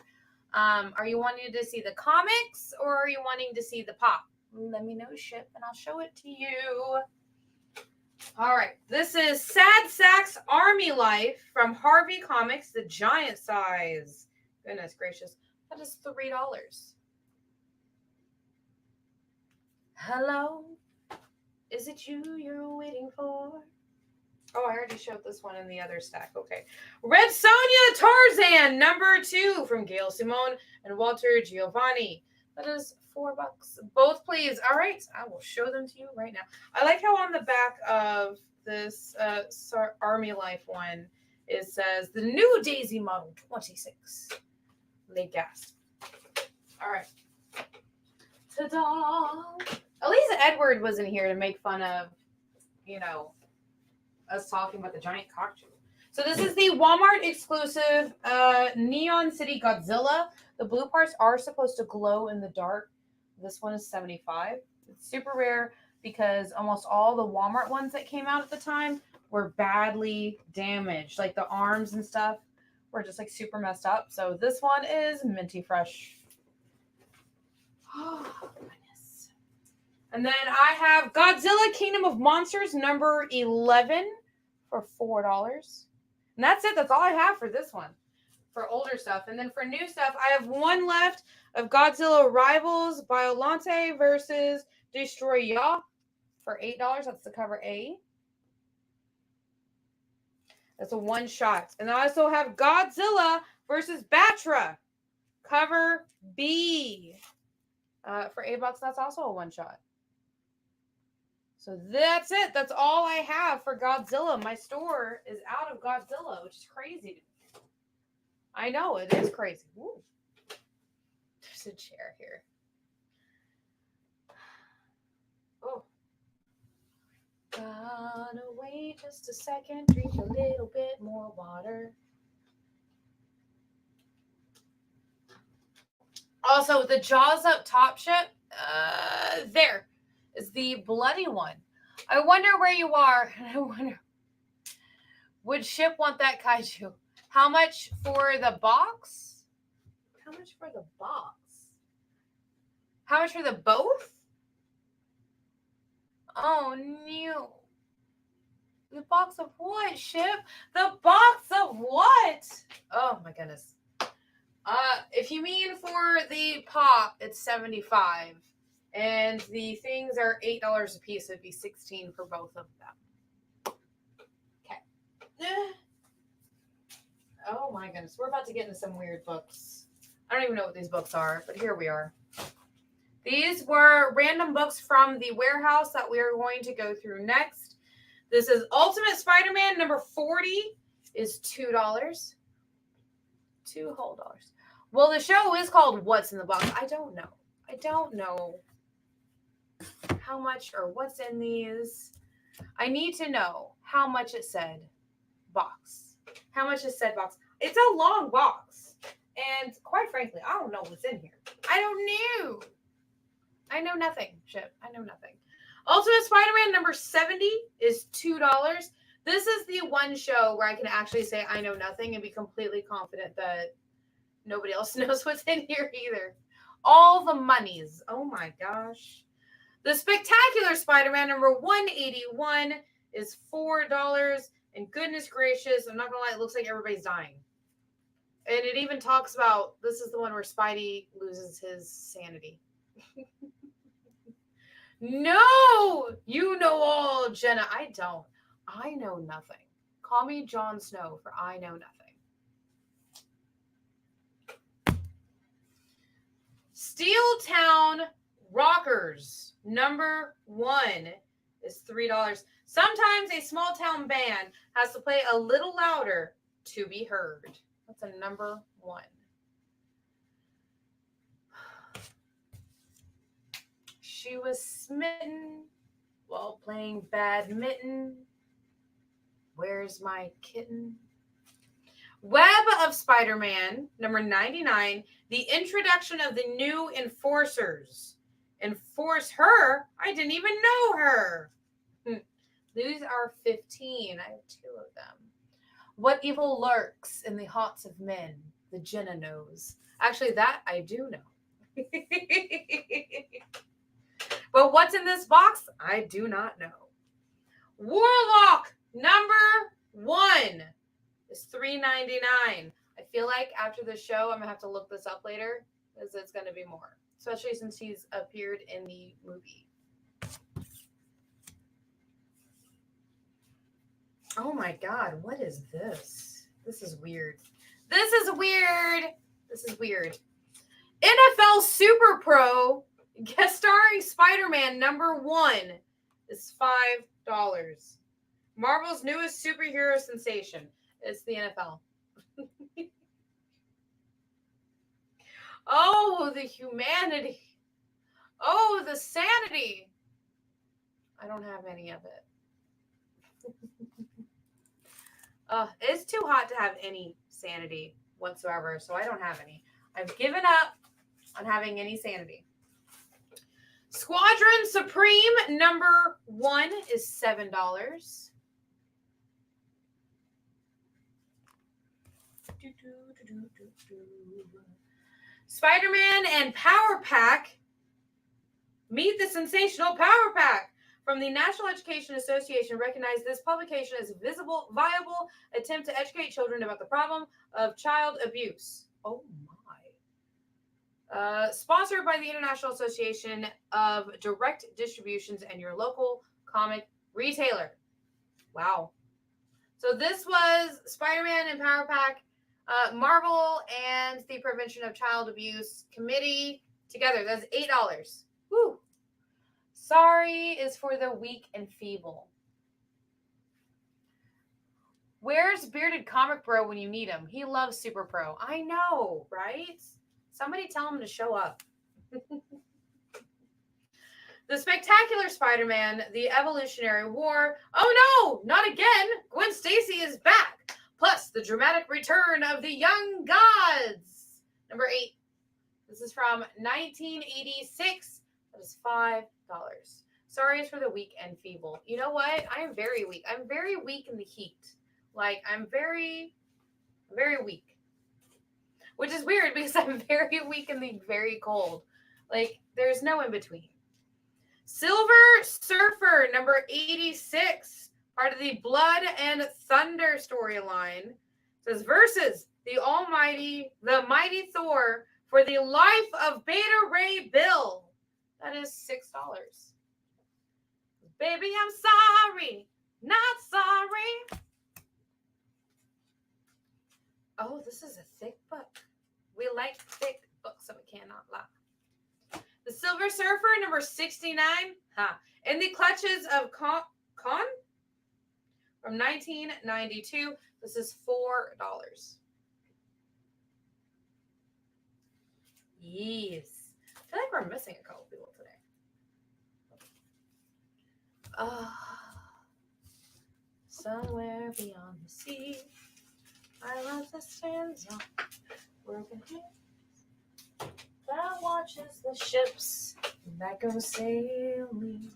Are you wanting to see the comics, or are you wanting to see the pop? Let me know, Ship, and I'll show it to you. All right. This is Sad Sack's Army Life from Harvey Comics, the giant size. Goodness gracious. That is $3. Hello? Is it you you're waiting for? Oh, I already showed this one in the other stack. Okay. Red Sonja Tarzan, number 2 from Gail Simone and Walter Giovanni. That is $4. Both, please. All right. I will show them to you right now. I like how on the back of this Army Life one, it says the new Daisy Model 26. They gasp. All right. Ta-da! At least Edward was in here to make fun of, us talking about the giant cocktail. So this is the Walmart exclusive Neon City Godzilla. The blue parts are supposed to glow in the dark. This one is $75. It's super rare because almost all the Walmart ones that came out at the time were badly damaged. Like the arms and stuff were just like super messed up. So this one is minty fresh. Oh, goodness. And then I have Godzilla Kingdom of Monsters number 11 for $4. And that's it. That's all I have for this one. For older stuff. And then for new stuff, I have one left of Godzilla Rivals Biolante versus Destroy Ya for $8. That's the cover A. That's a one shot. And I also have Godzilla versus Batra cover B. For $8, that's also a one shot. So that's it. That's all I have for Godzilla. My store is out of Godzilla, which is crazy to me. I know, it is crazy. Ooh. There's a chair here. Oh. Gotta wait just a second. Drink a little bit more water. Also, the Jaws Up Top ship, there is the bloody one. I wonder where you are. I wonder, would ship want that kaiju? How much for the box? How much for the box? How much for the both? Oh, no. The box of what, ship? The box of what? Oh, my goodness. If you mean for the pop, it's $75. And the things are $8 a piece. It'd be $16 for both of them. Okay. Oh my goodness. We're about to get into some weird books. I don't even know what these books are, but here we are. These were random books from the warehouse that we are going to go through next. This is Ultimate Spider-Man number 40 is $2. $2 whole. Well, the show is called What's in the Box. I don't know. I don't know how much or what's in these. I need to know how much it said box. How much it said box. It's a long box. And quite frankly, I don't know what's in here. I don't know. I know nothing. Shit. I know nothing. Ultimate Spider-Man number 70 is $2. This is the one show where I can actually say I know nothing and be completely confident that nobody else knows what's in here either. All the monies. Oh my gosh. The Spectacular Spider-Man number 181 is $4. And goodness gracious, I'm not going to lie, it looks like everybody's dying. And it even talks about, this is the one where Spidey loses his sanity. No! You know all, Jena. I don't. I know nothing. Call me Jon Snow, for I know nothing. Steel Town Rockers number 1 is $3. Sometimes a small town band has to play a little louder to be heard. That's a number 1. She was smitten while playing badminton. Where's my kitten? Web of Spider-Man, number 99. The introduction of the new enforcers. Enforce her? I didn't even know her. These are 15. I have 2 of them. What evil lurks in the hearts of men? The Jena knows. Actually, that I do know. But what's in this box? I do not know. Warlock number 1 is $3.99. I feel like after the show, I'm going to have to look this up later because it's going to be more, especially since he's appeared in the movie. Oh my God, what is this? This is weird. This is weird. This is weird. NFL Super Pro guest starring Spider-Man number 1 is $5. Marvel's newest superhero sensation. It's the NFL. Oh, the humanity. Oh, the sanity. I don't have any of it. It's too hot to have any sanity whatsoever, so I don't have any. I've given up on having any sanity. Squadron Supreme number 1 is $7. Spider-Man and Power Pack. Meet the sensational Power Pack. From the National Education Association, recognize this publication as a viable attempt to educate children about the problem of child abuse. Oh my. Sponsored by the International Association of Direct Distributions and your local comic retailer. Wow. So this was Spider-Man and Power Pack, Marvel and the Prevention of Child Abuse Committee together. That's $8. Woo. Sorry is for the weak and feeble. Where's Bearded Comic Bro when you need him? He loves Super Pro. I know, right? Somebody tell him to show up. The Spectacular Spider-Man, The Evolutionary War. Oh no, not again. Gwen Stacy is back. Plus the dramatic return of the Young Gods. Number 8. This is from 1986. That is $5. Sorry for the weak and feeble. You know what? I am very weak. I'm very weak in the heat. Like, I'm very, very weak. Which is weird because I'm very weak in the very cold. Like, there's no in between. Silver Surfer, number 86. Part of the Blood and Thunder storyline. It says, versus the mighty Thor for the life of Beta Ray Bill. That is $6. Baby, I'm sorry, not sorry. Oh, this is a thick book. We like thick books, so we cannot lie. The Silver Surfer, number 69. In the Clutches of Con? From 1992. This is $4. Yes. I feel like we're missing a couple people today. Somewhere beyond the sea, I love the sands on broken hands that watches the ships that go sailing.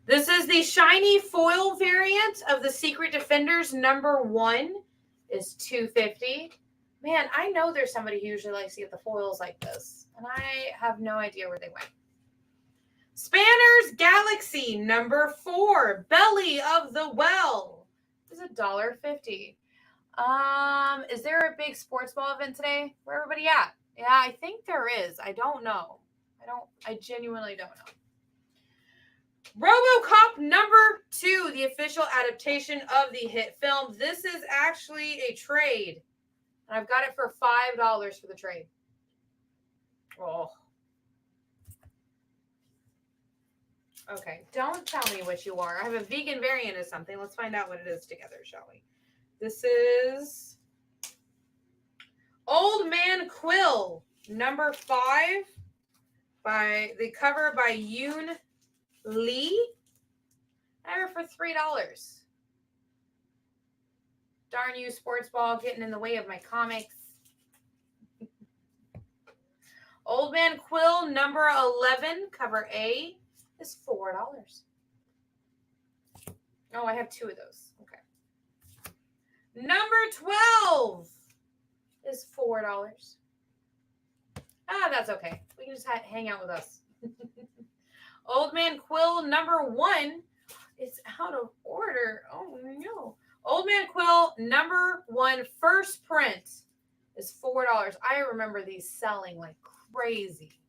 This is the shiny foil variant of the Secret Defenders. Number 1 is $2.50. Man, I know there's somebody who usually likes to get the foils like this, and I have no idea where they went. Spanner's Galaxy, number 4, Belly of the Well, is $1.50. Is there a big sports ball event today? Where everybody at? Yeah, I think there is. I don't know. I genuinely don't know. RoboCop number 2, the official adaptation of the hit film. This is actually a trade. And I've got it for $5 for the trade. Oh. Okay, don't tell me what you are. I have a vegan variant of something. Let's find out what it is together, shall we? This is Old Man Quill, number 5, by the cover by Yoon Lee. I have it for $3. Darn you, sports ball, getting in the way of my comics. Old Man Quill, number 11, cover A, is $4. Oh, I have 2 of those. Okay. Number 12 is $4. That's okay. We can just hang out with us. Old Man Quill, number 1, It's out of order. Oh no. Old Man Quill #1 first print is $4. I remember these selling like crazy.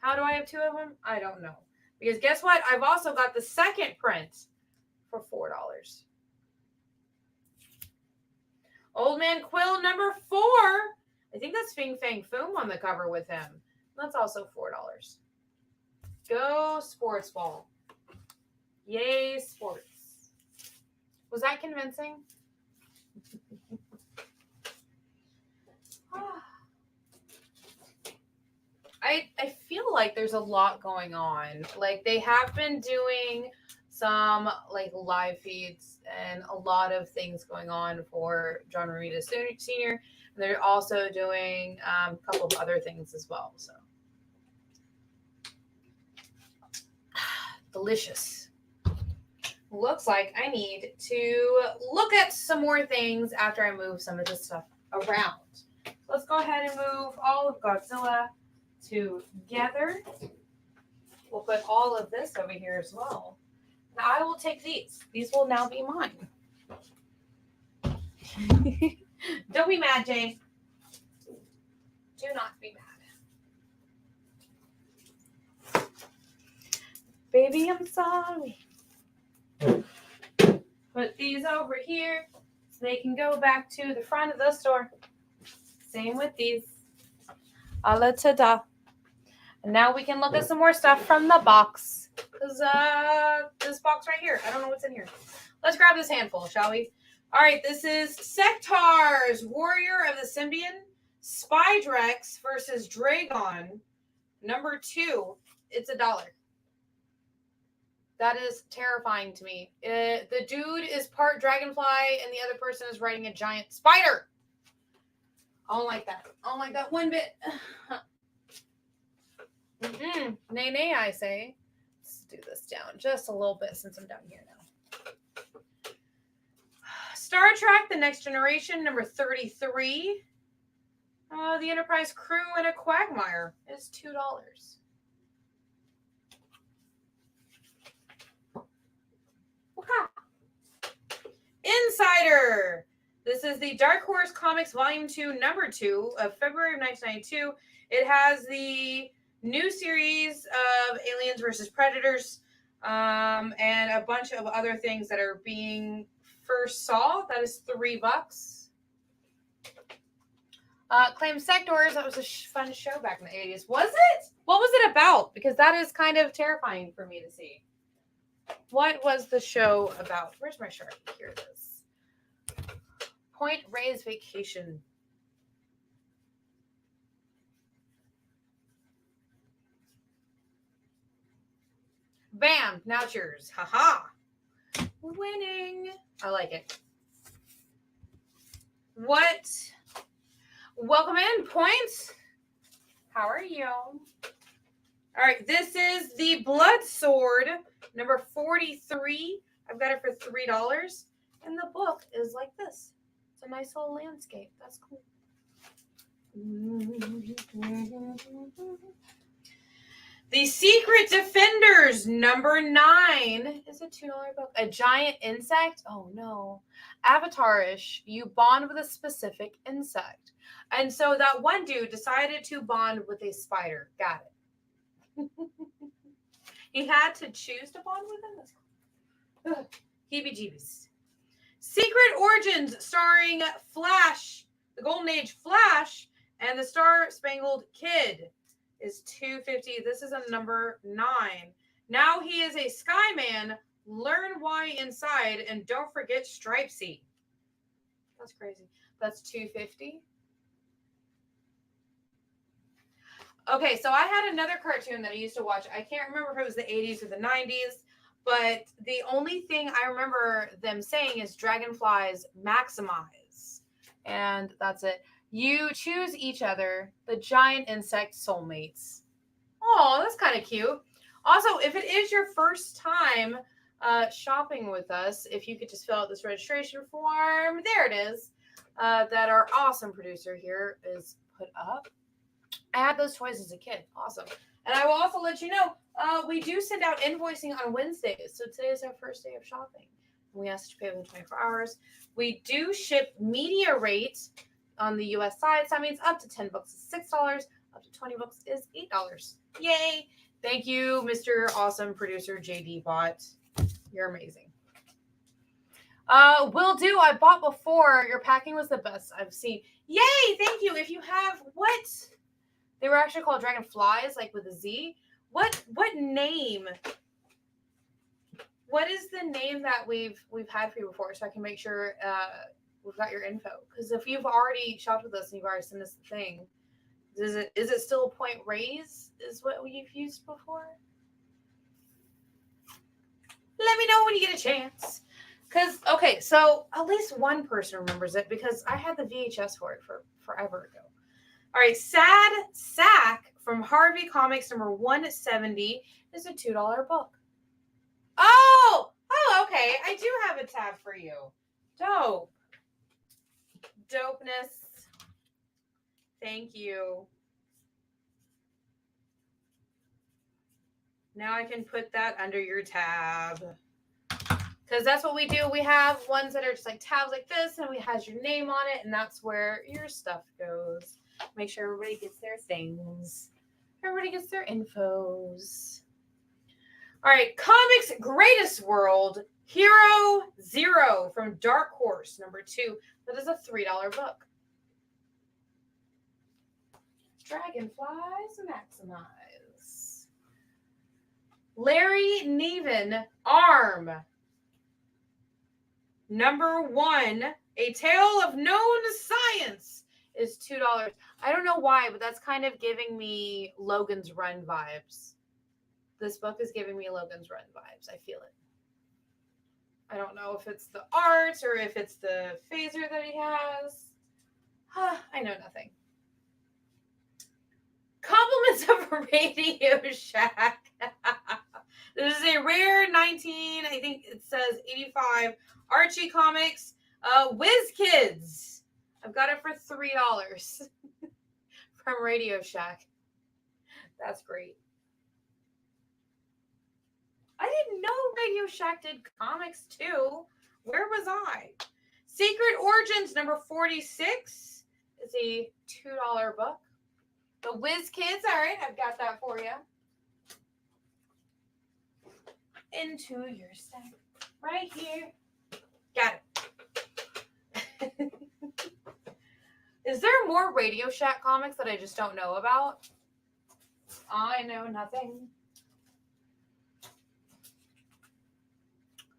How do I have 2 of them? I don't know. Because guess what? I've also got the second print for $4. Old Man Quill #4. I think that's Fing Fang Foom on the cover with him. That's also $4. Go Sports Ball. Yay, sports. Was that convincing? I feel like there's a lot going on. Like they have been doing some like live feeds and a lot of things going on for John Romita Sr. And they're also doing a couple of other things as well. So delicious. Looks like I need to look at some more things after I move some of this stuff around. Let's go ahead and move all of Godzilla together. We'll put all of this over here as well. Now I will take these. These will now be mine. Don't be mad, Jane. Do not be mad. Baby, I'm sorry. Put these over here so they can go back to the front of the store. Same with these. A la ta-da. And now we can look at some more stuff from the box. Because this box right here, I don't know what's in here. Let's grab this handful, shall we? All right, this is Sectar's Warrior of the Symbion, Spydrex versus Dragon, #2. It's $1. That is terrifying to me. The dude is part dragonfly and the other person is riding a giant spider. I don't like that. I don't like that one bit. Nay, nay, I say. Let's do this down just a little bit since I'm down here now. Star Trek, The Next Generation, #33. The Enterprise crew in a quagmire is $2. Insider. This is the Dark Horse Comics Volume 2, #2 of February of 1992. It has the new series of Aliens versus Predators and a bunch of other things that are being first saw. That is $3. Claim Sectors. That was a fun show back in the 80s. Was it? What was it about? Because that is kind of terrifying for me to see. What was the show about? Where's my shirt? Here it is. Point Rey's Vacation. Bam! Now it's yours. Haha. Winning. I like it. What? Welcome in, Point. How are you? All right, this is the Blood Sword, #43. I've got it for $3. And the book is like this. It's a nice little landscape. That's cool. The Secret Defenders, #9. Is a $2 book. A giant insect? Oh, no. Avatar-ish. You bond with a specific insect. And so that one dude decided to bond with a spider. Got it. He had to choose to bond with him? That's cool. Heebie-jeebies. Secret Origins, starring Flash, the Golden Age Flash, and the Star-Spangled Kid, is $2.50. This is a #9. Now he is a Skyman. Learn why inside, and don't forget Stripesy. That's crazy. That's $2.50. Okay, so I had another cartoon that I used to watch. I can't remember if it was the 80s or the 90s, but the only thing I remember them saying is dragonflies maximize. And that's it. You choose each other, the giant insect soulmates. Oh, that's kind of cute. Also, if it is your first time shopping with us, if you could just fill out this registration form, there it is, that our awesome producer here is put up. I had those toys as a kid. Awesome. And I will also let you know, we do send out invoicing on Wednesdays. So today is our first day of shopping. We ask you to pay within 24 hours. We do ship media rates on the US side. So that means up to $10 is $6. Up to $20 is $8. Yay. Thank you, Mr. Awesome Producer JD Bot. You're amazing. Will do. I bought before. Your packing was the best I've seen. Yay. Thank you. If you have what? They were actually called dragonflies, like with a Z. What name? What is the name that we've had for you before, so I can make sure we've got your info? Because if you've already shopped with us and you've already sent us the thing, is it still a point raise? Is what we've used before? Let me know when you get a chance. Because okay, so at least one person remembers it because I had the VHS for it for forever ago. All right, Sad Sack from Harvey Comics number 170 is a $2 book. Oh, okay. I do have a tab for you. Dope. Dopeness. Thank you. Now I can put that under your tab. Because that's what we do. We have ones that are just like tabs like this, and we has your name on it, and that's where your stuff goes. Make sure everybody gets their things. Everybody gets their infos. All right, Comics Greatest World, Hero Zero from Dark Horse, number 2. That is a $3 book. Dragonflies Maximize. Larry Niven, Arm. Number 1, A Tale of Known Science is $2. I don't know why, but that's kind of giving me Logan's Run vibes. This book is giving me Logan's Run vibes. I feel it. I don't know if it's the art or if it's the phaser that he has. I know nothing. Compliments of Radio Shack. This is a rare 19, I think it says 85 Archie Comics. Whiz Kids. I've got it for $3 from Radio Shack. That's great. I didn't know Radio Shack did comics too. Where was I? Secret Origins number 46 is a $2 book. The Whiz Kids, all right, I've got that for you. Into your stack right here. Got it. Is there more Radio Shack comics that I just don't know about? I know nothing.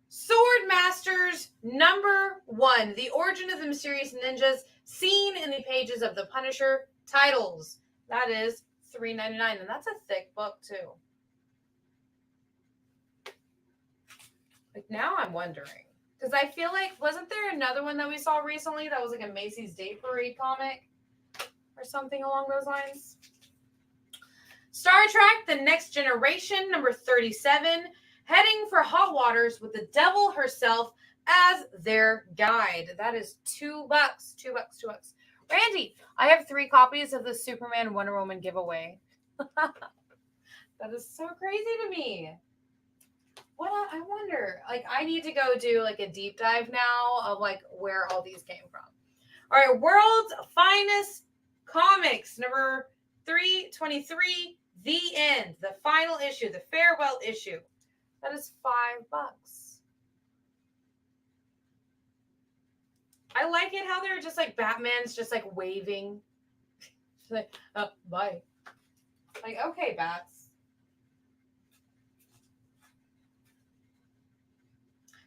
Sword Masters number 1. The origin of the mysterious ninjas seen in the pages of the Punisher titles. That is $3.99, and that's a thick book too. Like now I'm wondering. Because I feel like, wasn't there another one that we saw recently that was like a Macy's Day Parade comic? Or something along those lines? Star Trek, The Next Generation, number 37. Heading for hot waters with the devil herself as their guide. That is $2. $2. Randy, I have 3 copies of the Superman Wonder Woman giveaway. That is so crazy to me. What I wonder, like I need to go do like a deep dive now of like where all these came from. All right, World's Finest Comics, number 323, The End, the final issue, the farewell issue. That is $5. I like it how they're just like Batman's just like waving. Like, bye. Like, okay, bats.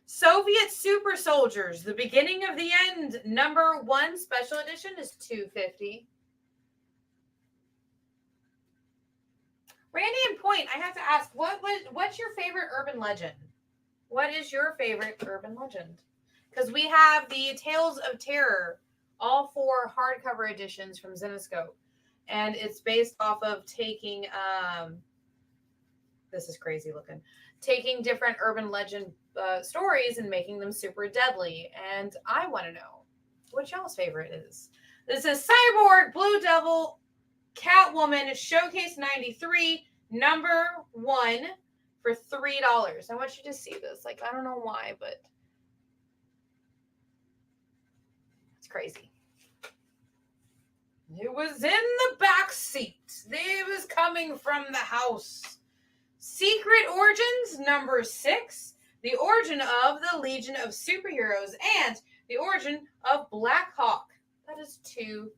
Soviet Super Soldiers, The Beginning of the End, number 1, special edition is $2.50. Randy and Point, I have to ask, what's your favorite urban legend? What is your favorite urban legend? Because we have the Tales of Terror, all 4 hardcover editions from Zenescope. And it's based off of taking, this is crazy looking, taking different urban legend stories and making them super deadly. And I want to know what y'all's favorite is. This is Cyborg, Blue Devil, Catwoman, Showcase 93, number 1 for $3. I want you to see this. Like, I don't know why, but it's crazy. It was in the back seat. It was coming from the house. Secret Origins, number 6. The origin of the Legion of Superheroes and the origin of Black Hawk. That is $2.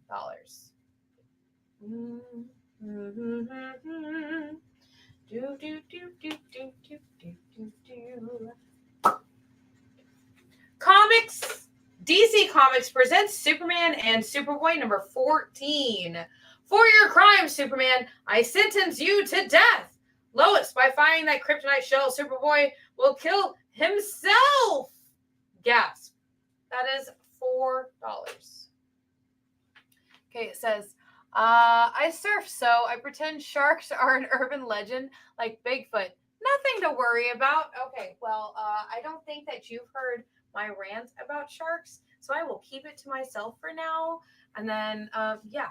Comics. DC Comics presents Superman and Superboy number 14. For your crime, Superman, I sentence you to death. Lois, by finding that kryptonite shell, Superboy will kill himself. Gasp. That is $4. Okay, it says, I surf, so I pretend sharks are an urban legend like Bigfoot. Nothing to worry about. Okay, well, I don't think that you've heard my rant about sharks, so I will keep it to myself for now. And then, yeah,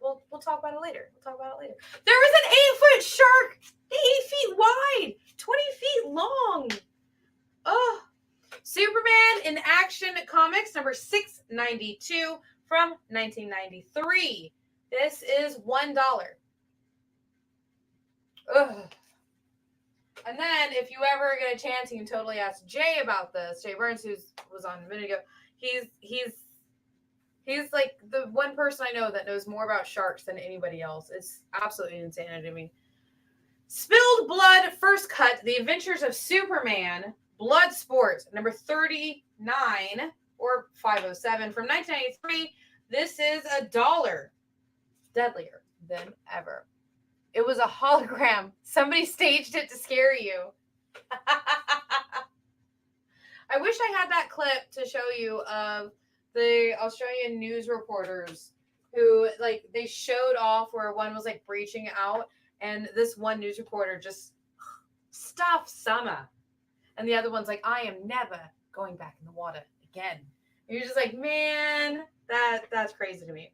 we'll talk about it later. There was an 8-foot shark, 8 feet wide, 20 feet long. Oh, Superman in Action Comics number 692 from 1993. This is $1. Ugh. And then, if you ever get a chance, you can totally ask Jay about this. Jay Burns, who was on a minute ago. He's like the one person I know that knows more about sharks than anybody else. It's absolutely insanity to me. Spilled Blood, First Cut, The Adventures of Superman, Blood Sport, number 39 or 507 from 1993. This is $1. Deadlier than ever. It was a hologram. Somebody staged it to scare you. I wish I had that clip to show you of the Australian news reporters who, like, they showed off where one was, like, breaching out, and this one news reporter just stuffed Summer. And the other one's like, I am never going back in the water again. And you're just like, man, that's crazy to me.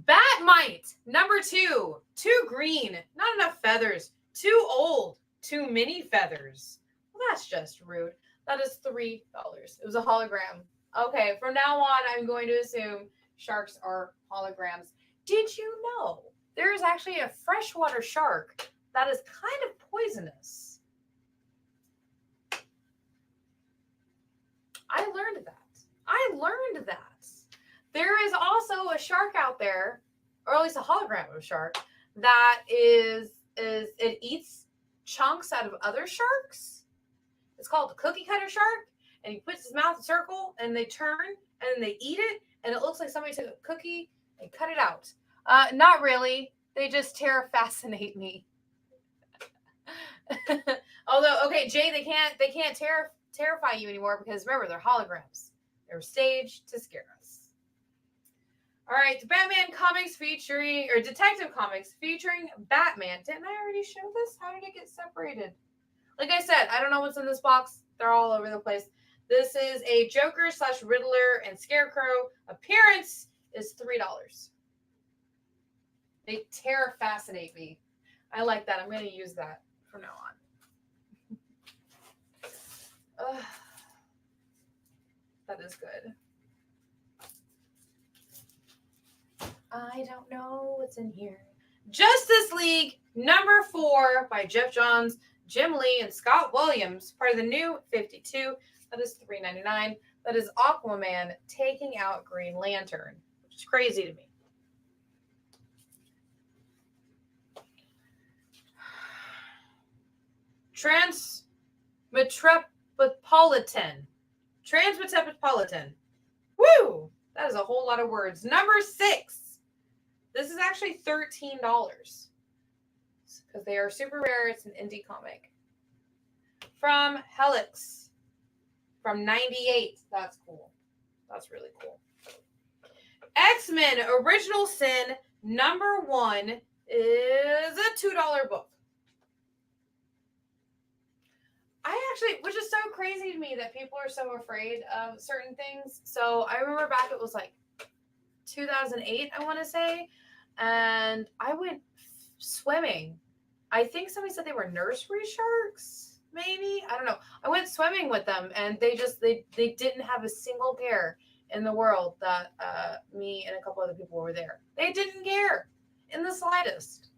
Batmite, number 2. Too green, not enough feathers. Too old, too many feathers. Well, that's just rude. That is $3. It was a hologram. Okay, from now on, I'm going to assume sharks are holograms. Did you know there is actually a freshwater shark that is kind of poisonous? I learned that. There is also a shark out there, or at least a hologram of a shark, that it eats chunks out of other sharks. It's called the cookie cutter shark, and he puts his mouth in a circle, and they turn, and then they eat it, and it looks like somebody took a cookie and cut it out. Not really. They just fascinate me. Although, okay, Jay, they can't terrify you anymore because remember, they're holograms. They're staged to scare us. All right, Batman comics Detective Comics featuring Batman. Didn't I already show this? How did it get separated? Like I said, I don't know what's in this box. They're all over the place. This is a Joker / Riddler and Scarecrow. Appearance is $3. They fascinate me. I like that. I'm going to use that from now on. That is good. I don't know what's in here. Justice League number 4 by Jeff Johns, Jim Lee, and Scott Williams. Part of the new 52. That is $3.99. That is Aquaman taking out Green Lantern, which is crazy to me. Transmetropolitan. Woo! That is a whole lot of words. Number 6. This is actually $13 because they are super rare. It's an indie comic. From Helix from 98. That's cool. That's really cool. X-Men Original Sin number 1 is a $2 book. Which is so crazy to me that people are so afraid of certain things. So I remember back, it was like 2008, I want to say. And I went swimming. I think somebody said they were nursery sharks, maybe. I don't know. I went swimming with them, and they didn't have a single care in the world that me and a couple other people were there. They didn't care in the slightest.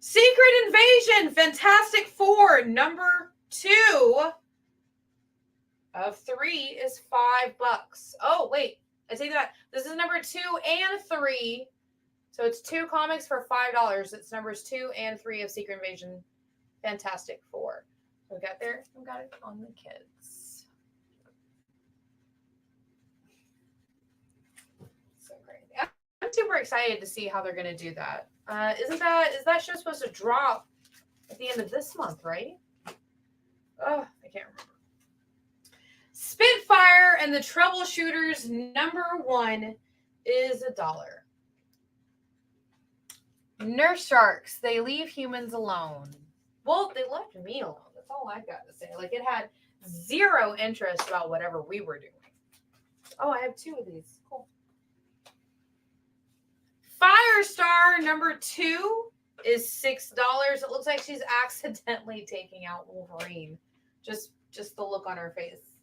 Secret Invasion, Fantastic Four, number 2 of 3 is $5. Oh, wait. I take that. This is number 2 and 3. So it's 2 comics for $5. It's numbers 2 and 3 of Secret Invasion, Fantastic Four. So we got it on the kids. So crazy. I'm super excited to see how they're going to do that. Is that show supposed to drop at the end of this month, right? Oh, I can't remember. Spitfire and the Troubleshooters, number 1 is $1. Nurse sharks, they leave humans alone. Well, they left me alone. That's all I've got to say. Like, it had zero interest about whatever we were doing. Oh, I have 2 of these. Cool. Firestar, number 2 is $6. It looks like she's accidentally taking out Wolverine. Just the look on her face.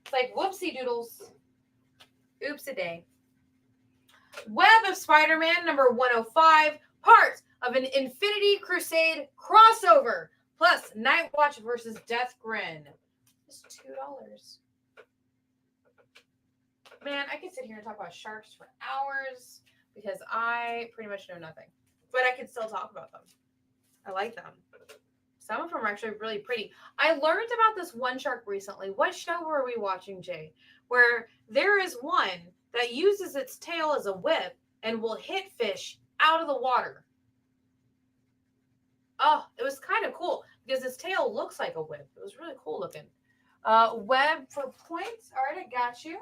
It's like, whoopsie doodles. Oops-a-day. Web of Spider-Man, number 105. Part of an Infinity Crusade crossover. Plus Nightwatch versus Death Grin. It's $2. Man, I could sit here and talk about sharks for hours because I pretty much know nothing. But I can still talk about them. I like them. Some of them are actually really pretty. I learned about this one shark recently. What show were we watching, Jay? Where there is one that uses its tail as a whip and will hit fish out of the water. Oh, it was kind of cool because its tail looks like a whip. It was really cool looking. Web for points. All right, I got you.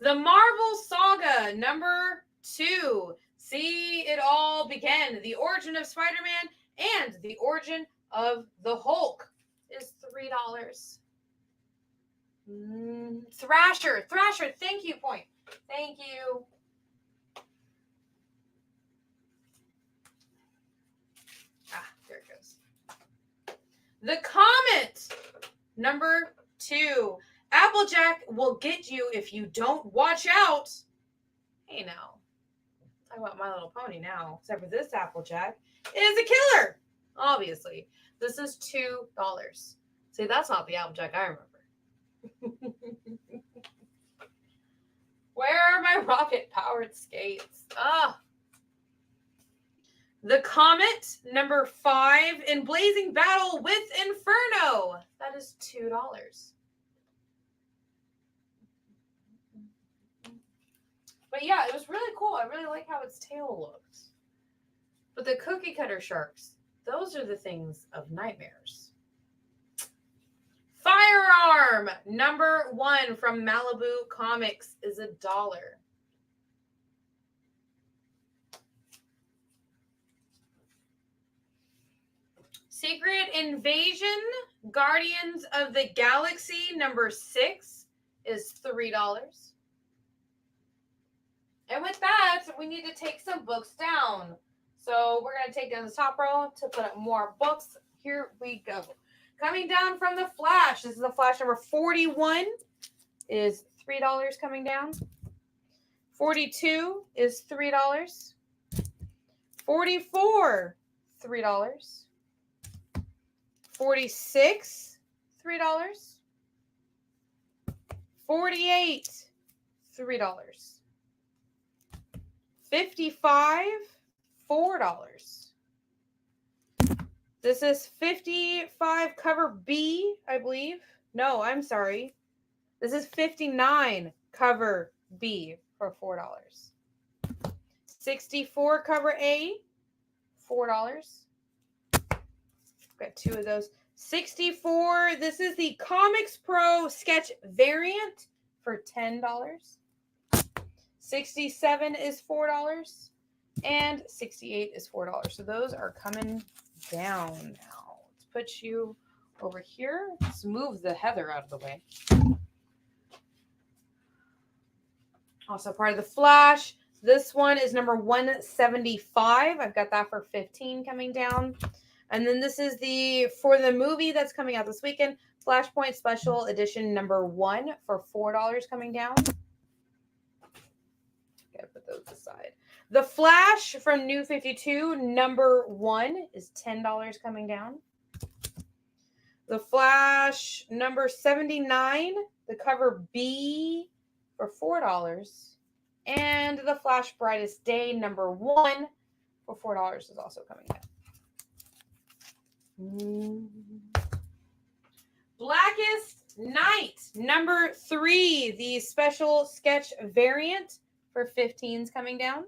The Marvel Saga, number 2. See it all begin. The origin of Spider-Man and the origin of the Hulk is $3. Thrasher, thank you, point. Thank you. There it goes. The Comet, number 2. Applejack will get you if you don't watch out. Hey now. Talk about My Little Pony now. Except for this Applejack. It is a killer. Obviously. This is $2. See, that's not the Applejack I remember. Where are my rocket-powered skates? The Comet, number 5, in blazing battle with Inferno. That is $2. But yeah, it was really cool. I really like how its tail looked. But the cookie cutter sharks, those are the things of nightmares. Firearm, number 1 from Malibu Comics is $1. Secret Invasion, Guardians of the Galaxy, number 6 is $3. And with that, we need to take some books down. So we're going to take down the top row to put up more books. Here we go. Coming down from the Flash. This is the Flash number 41 is $3 coming down. 42 is $3. 44, $3. 46, $3. 48, $3. 55, $4. This is 55 cover B, I believe. No, I'm sorry. This is 59 cover B for $4. 64 cover A, $4. Got 2 of those. 64, this is the Comics Pro sketch variant for $10. 67 is $4. And 68 is $4. So those are coming down now. Let's put you over here. Let's move the heather out of the way. Also part of the Flash. This one is number 175. I've got that for 15 coming down. And then this is for the movie that's coming out this weekend, Flashpoint Special Edition number 1 for $4 coming down. Gotta put those aside. The Flash from New 52 number 1 is $10 coming down. The Flash number 79, the cover B for $4. And the Flash Brightest Day number 1 for $4 is also coming down. Blackest Night number 3, the special sketch variant for 15 is coming down.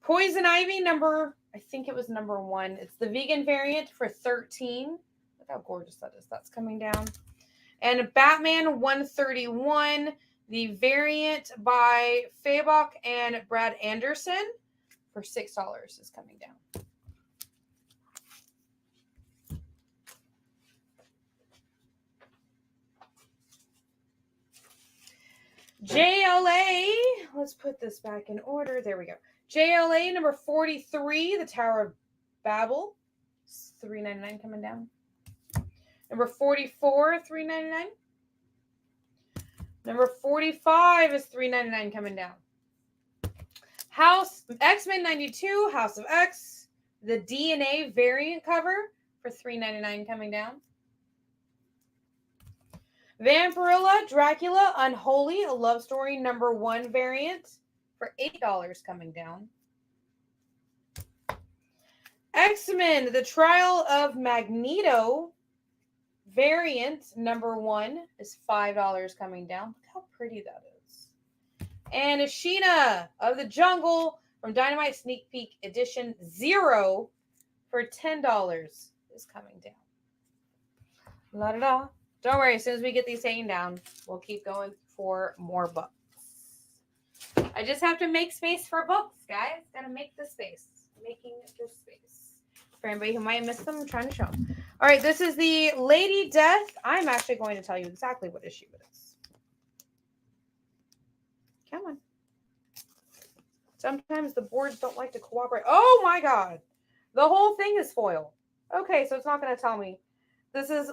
Poison Ivy I think it was number 1. It's the vegan variant for 13. Look how gorgeous that is. That's coming down. And Batman 131, the variant by Fabok and Brad Anderson for $6 is coming down. JLA, let's put this back in order. There we go. JLA number 43, the Tower of Babel, $3.99 coming down. Number 44, $3.99. Number 45 is $3.99 coming down. X-Men 92, House of X, the DNA variant cover for $3.99 coming down. Vampirilla, Dracula, Unholy, a love story number 1 variant for $8 coming down. X-Men, the Trial of Magneto variant number 1 is $5 coming down. Look how pretty that is. And Ashina of the Jungle from Dynamite Sneak Peek Edition 0 for $10 is coming down. La da da. Don't worry, as soon as we get these hanging down, we'll keep going for more books. I just have to make space for books, guys. Gotta make the space. Making the space. For anybody who might have missed them, I'm trying to show them. All right, this is the Lady Death. I'm actually going to tell you exactly what issue it is. Come on. Sometimes the boards don't like to cooperate. Oh my God. The whole thing is foil. Okay, so it's not going to tell me. This is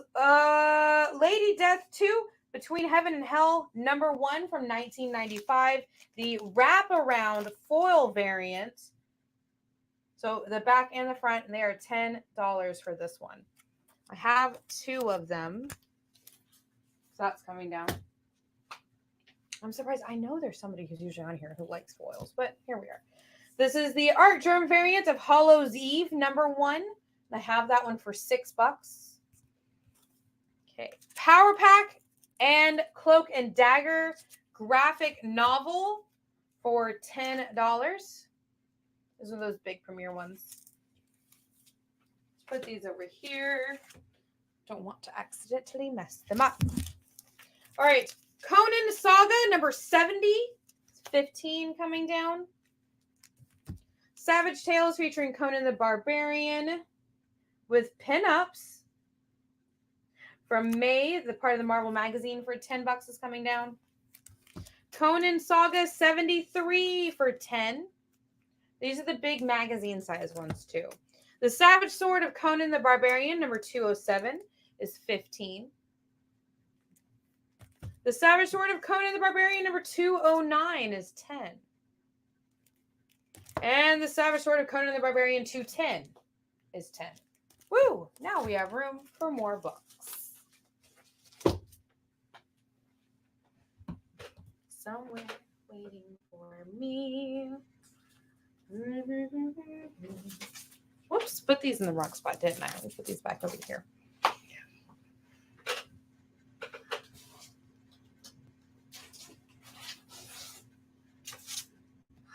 Lady Death 2, Between Heaven and Hell, number 1 from 1995. The wraparound foil variant. So the back and the front, and they are $10 for this one. I have 2 of them. So that's coming down. I'm surprised. I know there's somebody who's usually on here who likes foils, but here we are. This is the Art Germ variant of Hollow's Eve, number 1. I have that one for $6. Okay. Power Pack and Cloak and Dagger graphic novel for $10. Those are those big premiere ones. Let's put these over here. Don't want to accidentally mess them up. All right. Conan Saga number 70. It's 15 coming down. Savage Tales featuring Conan the Barbarian with pinups. From May, the part of the Marvel magazine for $10 is coming down. Conan Saga 73 for $10. These are the big magazine size ones too. The Savage Sword of Conan the Barbarian, number 207, is $15. The Savage Sword of Conan the Barbarian, number 209, is $10. And the Savage Sword of Conan the Barbarian 210 is $10. Woo! Now we have room for more books. Somewhere waiting for me. Whoops, put these in the wrong spot, didn't I? Let me put these back over here.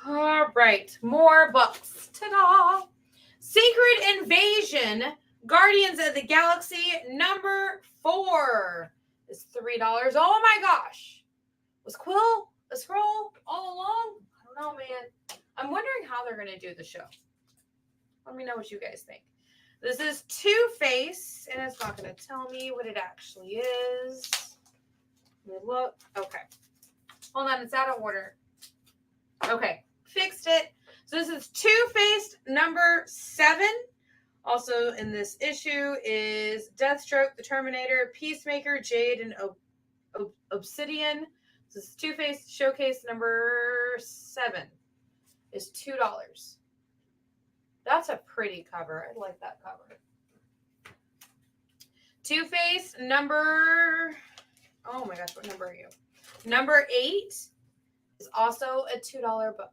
All right, more books. Ta-da! Secret Invasion, Guardians of the Galaxy, number 4 is $3. Oh my gosh. Was Quill a scroll all along? I don't know, man. I'm wondering how they're going to do the show. Let me know what you guys think. This is Two-Face, and it's not going to tell me what it actually is. Let me look. Okay. Hold on, it's out of order. Okay, fixed it. So this is Too Faced number 7. Also in this issue is Deathstroke, the Terminator, Peacemaker, Jade, and Obsidian. This is Too Faced Showcase number 7. Is $2. That's a pretty cover. I like that cover. Too Faced number... Oh my gosh, what number are you? Number 8 is also a $2 book.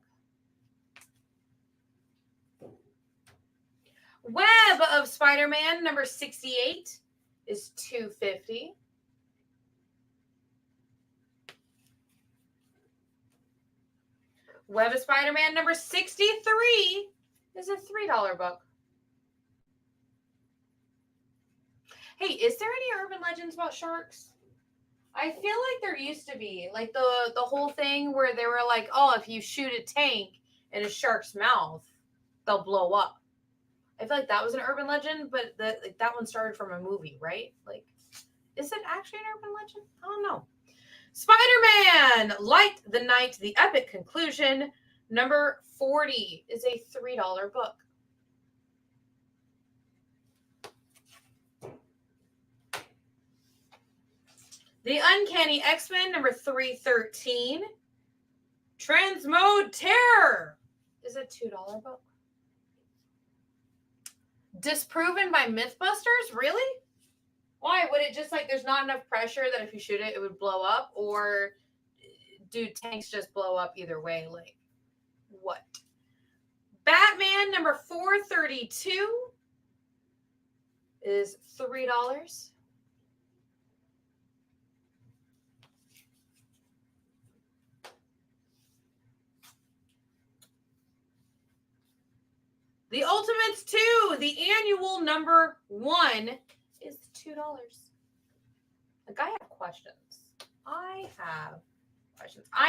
Web of Spider-Man number 68 is $2.50. Web of Spider-Man number 63 is a $3 book. Hey, is there any urban legends about sharks? I feel like there used to be, like the whole thing where they were like, oh, if you shoot a tank in a shark's mouth, they'll blow up. I feel like that was an urban legend, but that one started from a movie, right? Like, is it actually an urban legend? I don't know. Spider-Man, Light the Night, the Epic Conclusion, number 40 is a $3 book. The Uncanny X-Men, number 313. Transmode Terror is a $2 book. Disproven by Mythbusters? Really? Why? Would it just like there's not enough pressure that if you shoot it, it would blow up? Or do tanks just blow up either way? Like, what? Batman, number 432 is $3. The Ultimates 2, the annual number 1 is $2. Like, I have questions. I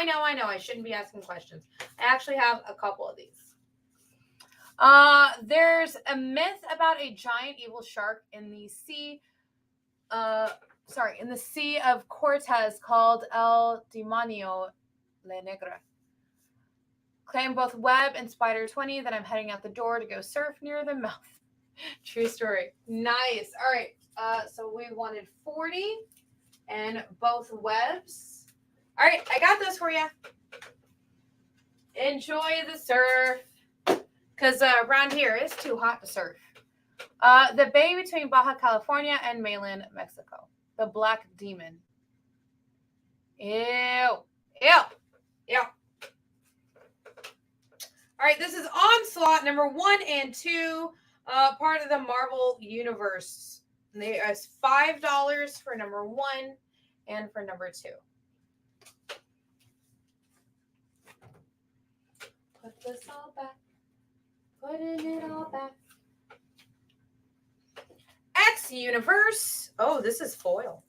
know. I shouldn't be asking questions. I actually have a couple of these. There's a myth about a giant evil shark in the sea. In the Sea of Cortez called El Demonio Le Negro. Claim both Web and Spider 20 that I'm heading out the door to go surf near the mouth. True story. Nice. All right. So we wanted 40 and both Webs. All right. I got this for you. Enjoy the surf. Because around here it's too hot to surf. The bay between Baja California and mainland Mexico. The Black Demon. Ew. All right, this is Onslaught number 1 and 2, part of the Marvel Universe. And it's $5 for number 1 and for number 2. Put this all back. Putting it all back. X Universe. Oh, this is foil.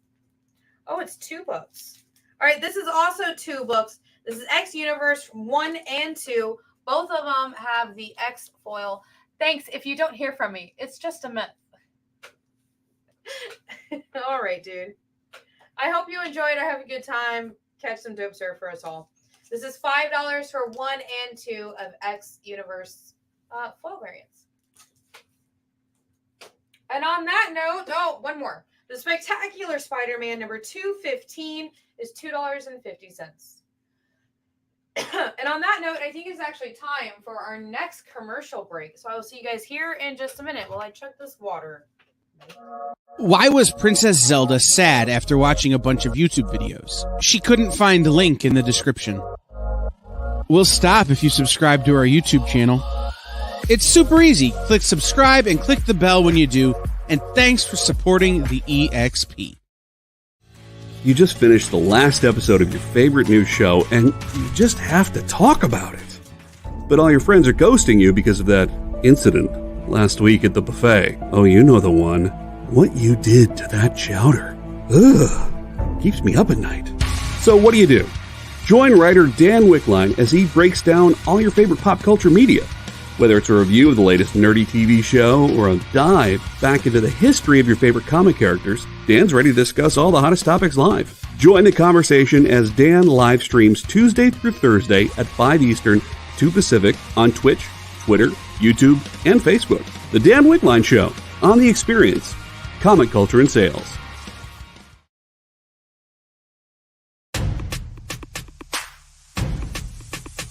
Oh, it's 2 books. All right, this is also 2 books. This is X Universe 1 and 2. Both of them have the X foil. Thanks. If you don't hear from me, it's just a myth. All right, dude. I hope you enjoyed. I have a good time. Catch some dope surf for us all. This is $5 for 1 and 2 of X Universe foil variants. And on that note, oh, one more. The Spectacular Spider-Man number 215 is $2.50. And on that note, I think it's actually time for our next commercial break. So I will see you guys here in just a minute while I chug this water. Why was Princess Zelda sad after watching a bunch of YouTube videos? She couldn't find a link in the description. We'll stop if you subscribe to our YouTube channel. It's super easy. Click subscribe and click the bell when you do. And thanks for supporting the EXP. You just finished the last episode of your favorite news show, and you just have to talk about it. But all your friends are ghosting you because of that incident last week at the buffet. Oh, you know the one. What you did to that chowder. Ugh. Keeps me up at night. So what do? Join writer Dan Wickline as he breaks down all your favorite pop culture media. Whether it's a review of the latest nerdy TV show or a dive back into the history of your favorite comic characters, Dan's ready to discuss all the hottest topics live. Join the conversation as Dan live streams Tuesday through Thursday at 5 Eastern, 2 Pacific on Twitch, Twitter, YouTube, and Facebook. The Dan Wigline Show on The Experience, Comic Culture and Sales.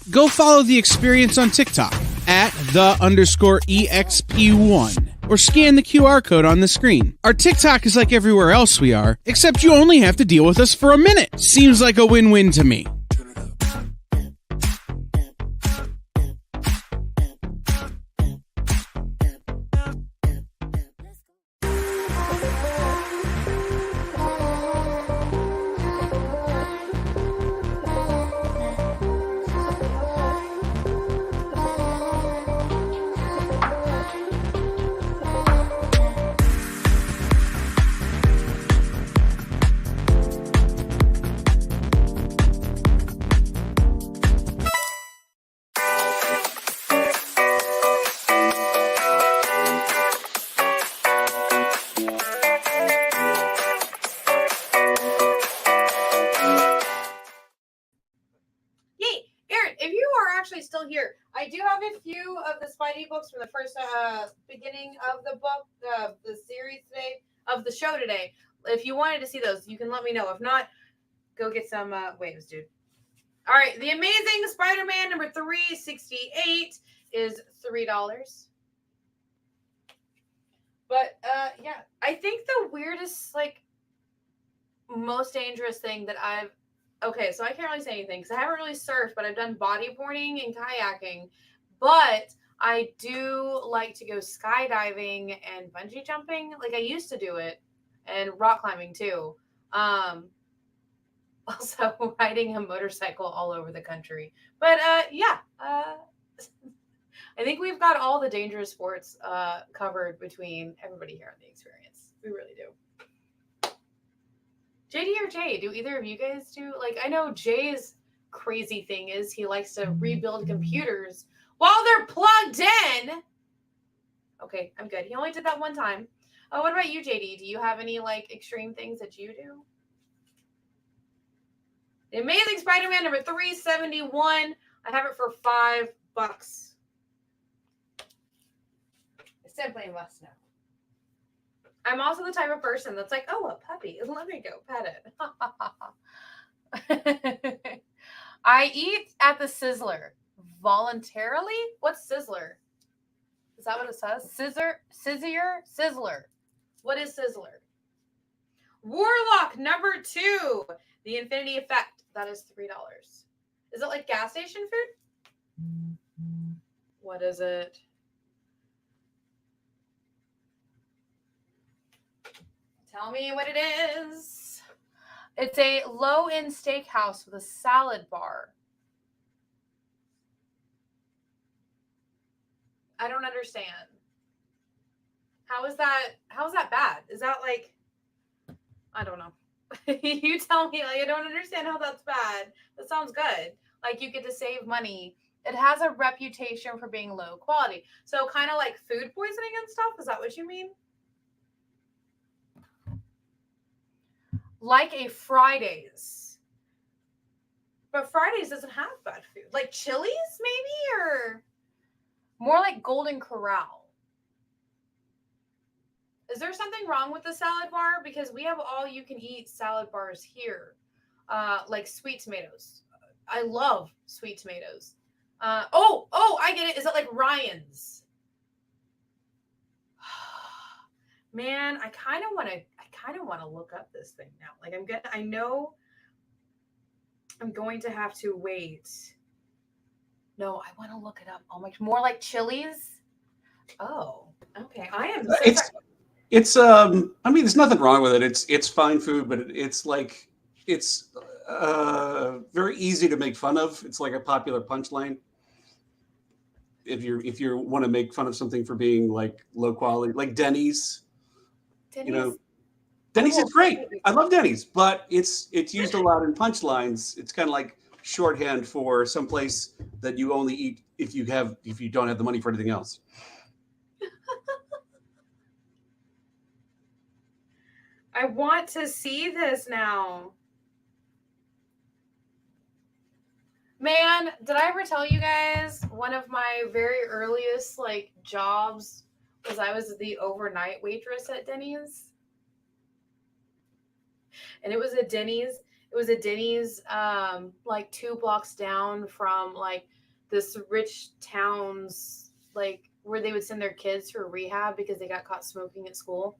Go follow The Experience on TikTok at @the_EXP1 or scan the QR code on the screen. Our TikTok is like everywhere else we are, except you only have to deal with us for a minute. Seems like a win-win to me. Still here. I do have a few of the Spidey books from the first beginning of the book, the series today, of the show today. If you wanted to see those, you can let me know. If not, go get some waves, dude. All right, The Amazing Spider-Man number 368 is $3. But yeah, I think the weirdest, like, most dangerous thing that okay, so I can't really say anything because I haven't really surfed, but I've done bodyboarding and kayaking. But I do like to go skydiving and bungee jumping. Like, I used to do it, and rock climbing too. Also riding a motorcycle all over the country. But yeah, I think we've got all the dangerous sports covered between everybody here on The Experience. We really do. JD or Jay, do either of you guys do? Like, I know Jay's crazy thing is he likes to rebuild computers while they're plugged in. Okay, I'm good. He only did that one time. Oh, what about you, JD? Do you have any, like, extreme things that you do? The Amazing Spider-Man number 371. I have it for $5. I simply must know. I'm also the type of person that's like, oh, a puppy. Let me go pet it. I eat at the Sizzler voluntarily. What's Sizzler? Is that what it says? Sizzler. What is Sizzler? Warlock number 2. The Infinity Effect. That is $3. Is it like gas station food? What is it? Tell me what it is. It's a low-end steakhouse with a salad bar. I don't understand. How is that bad? Is that like, I don't know. You tell me. Like, I don't understand how that's bad. That sounds good. Like, you get to save money. It has a reputation for being low quality. So kind of like food poisoning and stuff. Is that what you mean? Like a Fridays. But Fridays doesn't have bad food. Like Chili's, maybe? Or more like Golden Corral. Is there something wrong with the salad bar? Because we have all-you-can-eat salad bars here. Like sweet tomatoes. I love sweet tomatoes. Oh, I get it. Is it like Ryan's? Man, I kind of want to look up this thing now. Like, I know I'm going to have to wait. No, I want to look it up. Oh my, more like Chili's. Oh, okay. I am. It's I mean, there's nothing wrong with it. It's fine food, but it's like, it's very easy to make fun of. It's like a popular punchline. If you want to make fun of something for being like low quality, like Denny's. You know, Denny's is great. I love Denny's, but it's used a lot in punchlines. It's kind of like shorthand for someplace that you only eat if you don't have the money for anything else. I want to see this now. Man, did I ever tell you guys one of my very earliest like jobs was I was the overnight waitress at Denny's? And it was a Denny's. It was a Denny's like 2 blocks down from like this rich town's like where they would send their kids for rehab because they got caught smoking at school.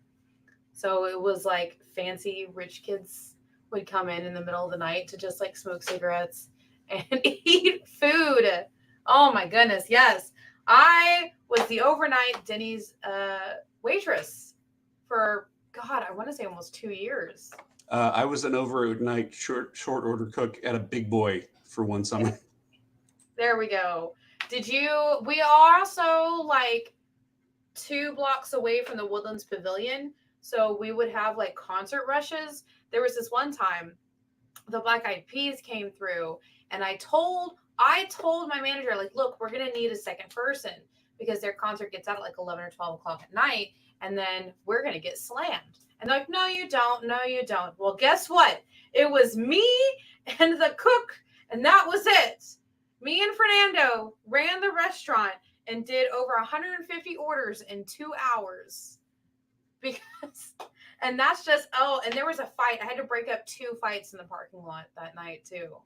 So it was like fancy rich kids would come in the middle of the night to just like smoke cigarettes and eat food. Oh my goodness, yes. I was the overnight Denny's waitress for, God, I want to say almost 2 years. I was an overnight short order cook at a Big Boy for one summer. There we go. We are also like 2 blocks away from the Woodlands Pavilion. So we would have like concert rushes. There was this one time the Black Eyed Peas came through and I told my manager, like, look, we're going to need a second person because their concert gets out at like 11 or 12 o'clock at night. And then we're going to get slammed. And they're like, no, you don't. No, you don't. Well, guess what? It was me and the cook. And that was it. Me and Fernando ran the restaurant and did over 150 orders in 2 hours. And that's just, and there was a fight. I had to break up 2 fights in the parking lot that night too.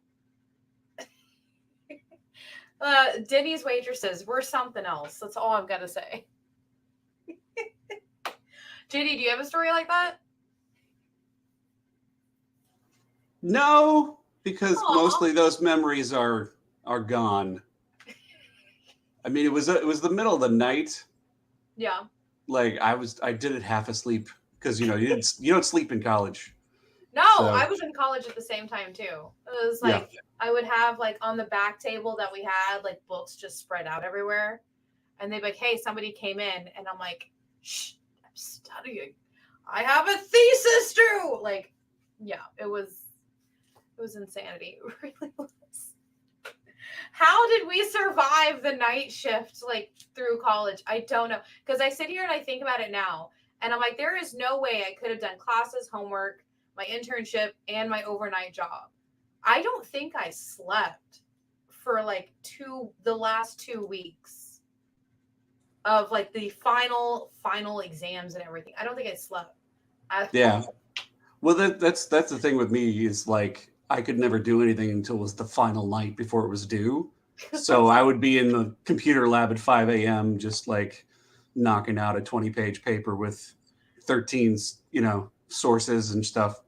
Denny's waitresses, we're something else. That's all I've got to say. JD, do you have a story like that? No, because mostly those memories are gone. I mean, it was the middle of the night. Yeah. Like I did it half asleep because you don't sleep in college. No, so. I was in college at the same time too. It was like I would have like on the back table that we had like books just spread out everywhere, and they'd be like, "Hey, somebody came in," and I'm like, "Shh, I'm studying. I have a thesis too." Like, yeah, it was insanity. It really was. How did we survive the night shift like through college? I don't know. Because I sit here and I think about it now. And I'm like, there is no way I could have done classes, homework, my internship, and my overnight job. I don't think I slept for like the last 2 weeks of like the final exams and everything. I don't think I slept. Yeah. Well, that's the thing with me is like, I could never do anything until it was the final night before it was due. So I would be in the computer lab at 5 a.m. just like knocking out a 20-page paper with 13, sources and stuff.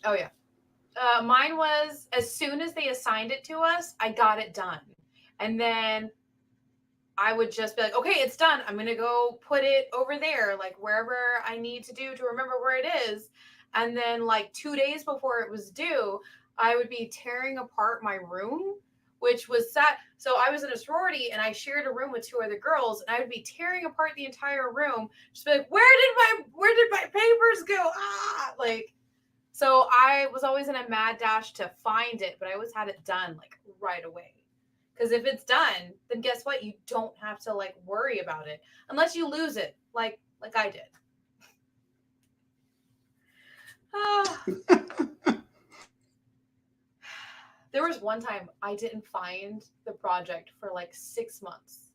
Oh, yeah. Mine was as soon as they assigned it to us, I got it done. And then I would just be like, okay, it's done. I'm going to go put it over there, like wherever I need to do to remember where it is. And then like 2 days before it was due, I would be tearing apart my room, which was sad. So I was in a sorority and I shared a room with 2 other girls and I would be tearing apart the entire room. Just be like, where did my papers go? Like, so I was always in a mad dash to find it, but I always had it done like right away. Because if it's done, then guess what? You don't have to like worry about it unless you lose it, like I did. There was one time I didn't find the project for like 6 months.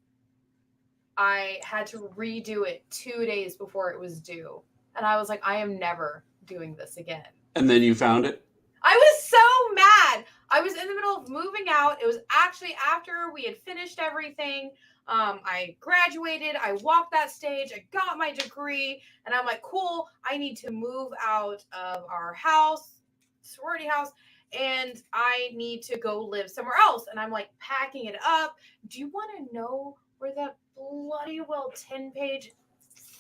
I had to redo it 2 days before it was due. And I was like, I am never doing this again. And then you found it? I was so mad. I was in the middle of moving out. It was actually after we had finished everything. I graduated. I walked that stage. I got my degree. And I'm like, cool. I need to move out of our house, sorority house. And I need to go live somewhere else. And I'm like packing it up. Do you want to know where that bloody well 10-page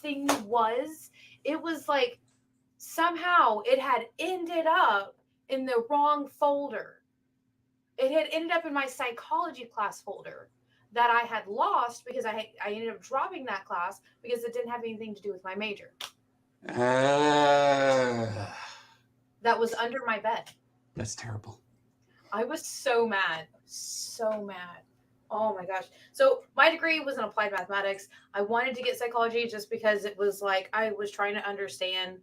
thing was? It was like somehow it had ended up in the wrong folder. It had ended up in my psychology class folder that I had lost because I ended up dropping that class because it didn't have anything to do with my major. That was under my bed. That's terrible. I was so mad. So mad. Oh my gosh. So my degree was in applied mathematics. I wanted to get psychology just because it was like I was trying to understand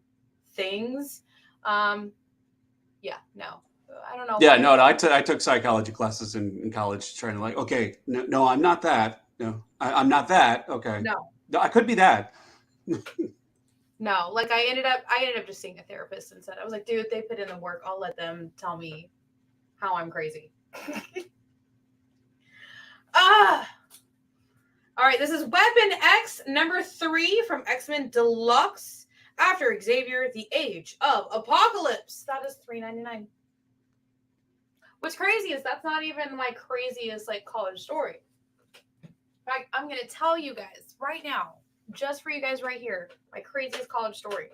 things. Yeah, no. I don't know. Yeah, no, I took psychology classes in college, trying to like, okay, no, I'm not that. No, I'm not that. Okay, No, I could be that. no. Like I ended up just seeing a therapist instead. I was like, dude, they put in the work. I'll let them tell me how I'm crazy. All right. This is Weapon X number 3 from X-Men Deluxe. After Xavier, the Age of Apocalypse. That is $3.99. What's crazy is that's not even my craziest like college story. In fact, I'm gonna tell you guys right now, just for you guys right here, my craziest college story.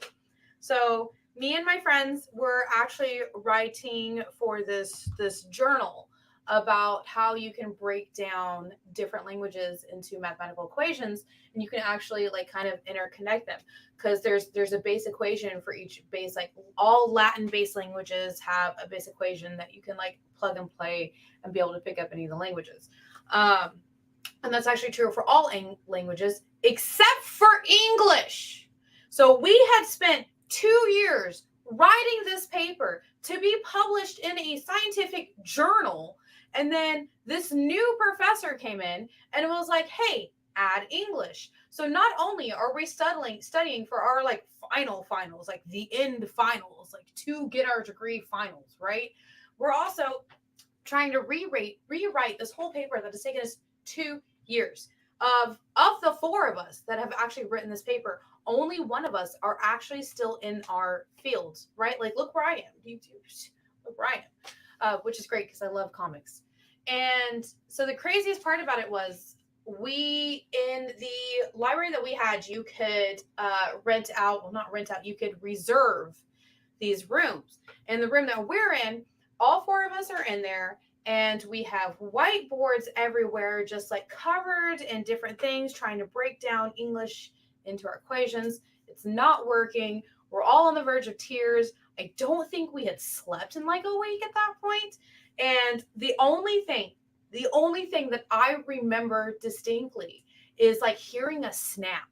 So me and my friends were actually writing for this journal about how you can break down different languages into mathematical equations, and you can actually like kind of interconnect them, because there's a base equation for each base. Like all Latin based languages have a base equation that you can like plug and play and be able to pick up any of the languages. And that's actually true for all languages except for English. So we had spent 2 years writing this paper to be published in a scientific journal. And then this new professor came in and it was like, hey, add English. So not only are we studying for our like finals, like the end finals, like to get our degree finals, right? We're also trying to rewrite this whole paper that has taken us 2 years. Of the 4 of us that have actually written this paper, only one of us are actually still in our fields, right? Like, look where I am. Look where I am, which is great because I love comics. And so the craziest part about it was in the library that we had, you could you could reserve these rooms. And the room that we're in, all 4 of us are in there. And we have whiteboards everywhere, just like covered in different things, trying to break down English into our equations. It's not working. We're all on the verge of tears. I don't think we had slept in like a week at that point. And the only thing that I remember distinctly is like hearing a snap.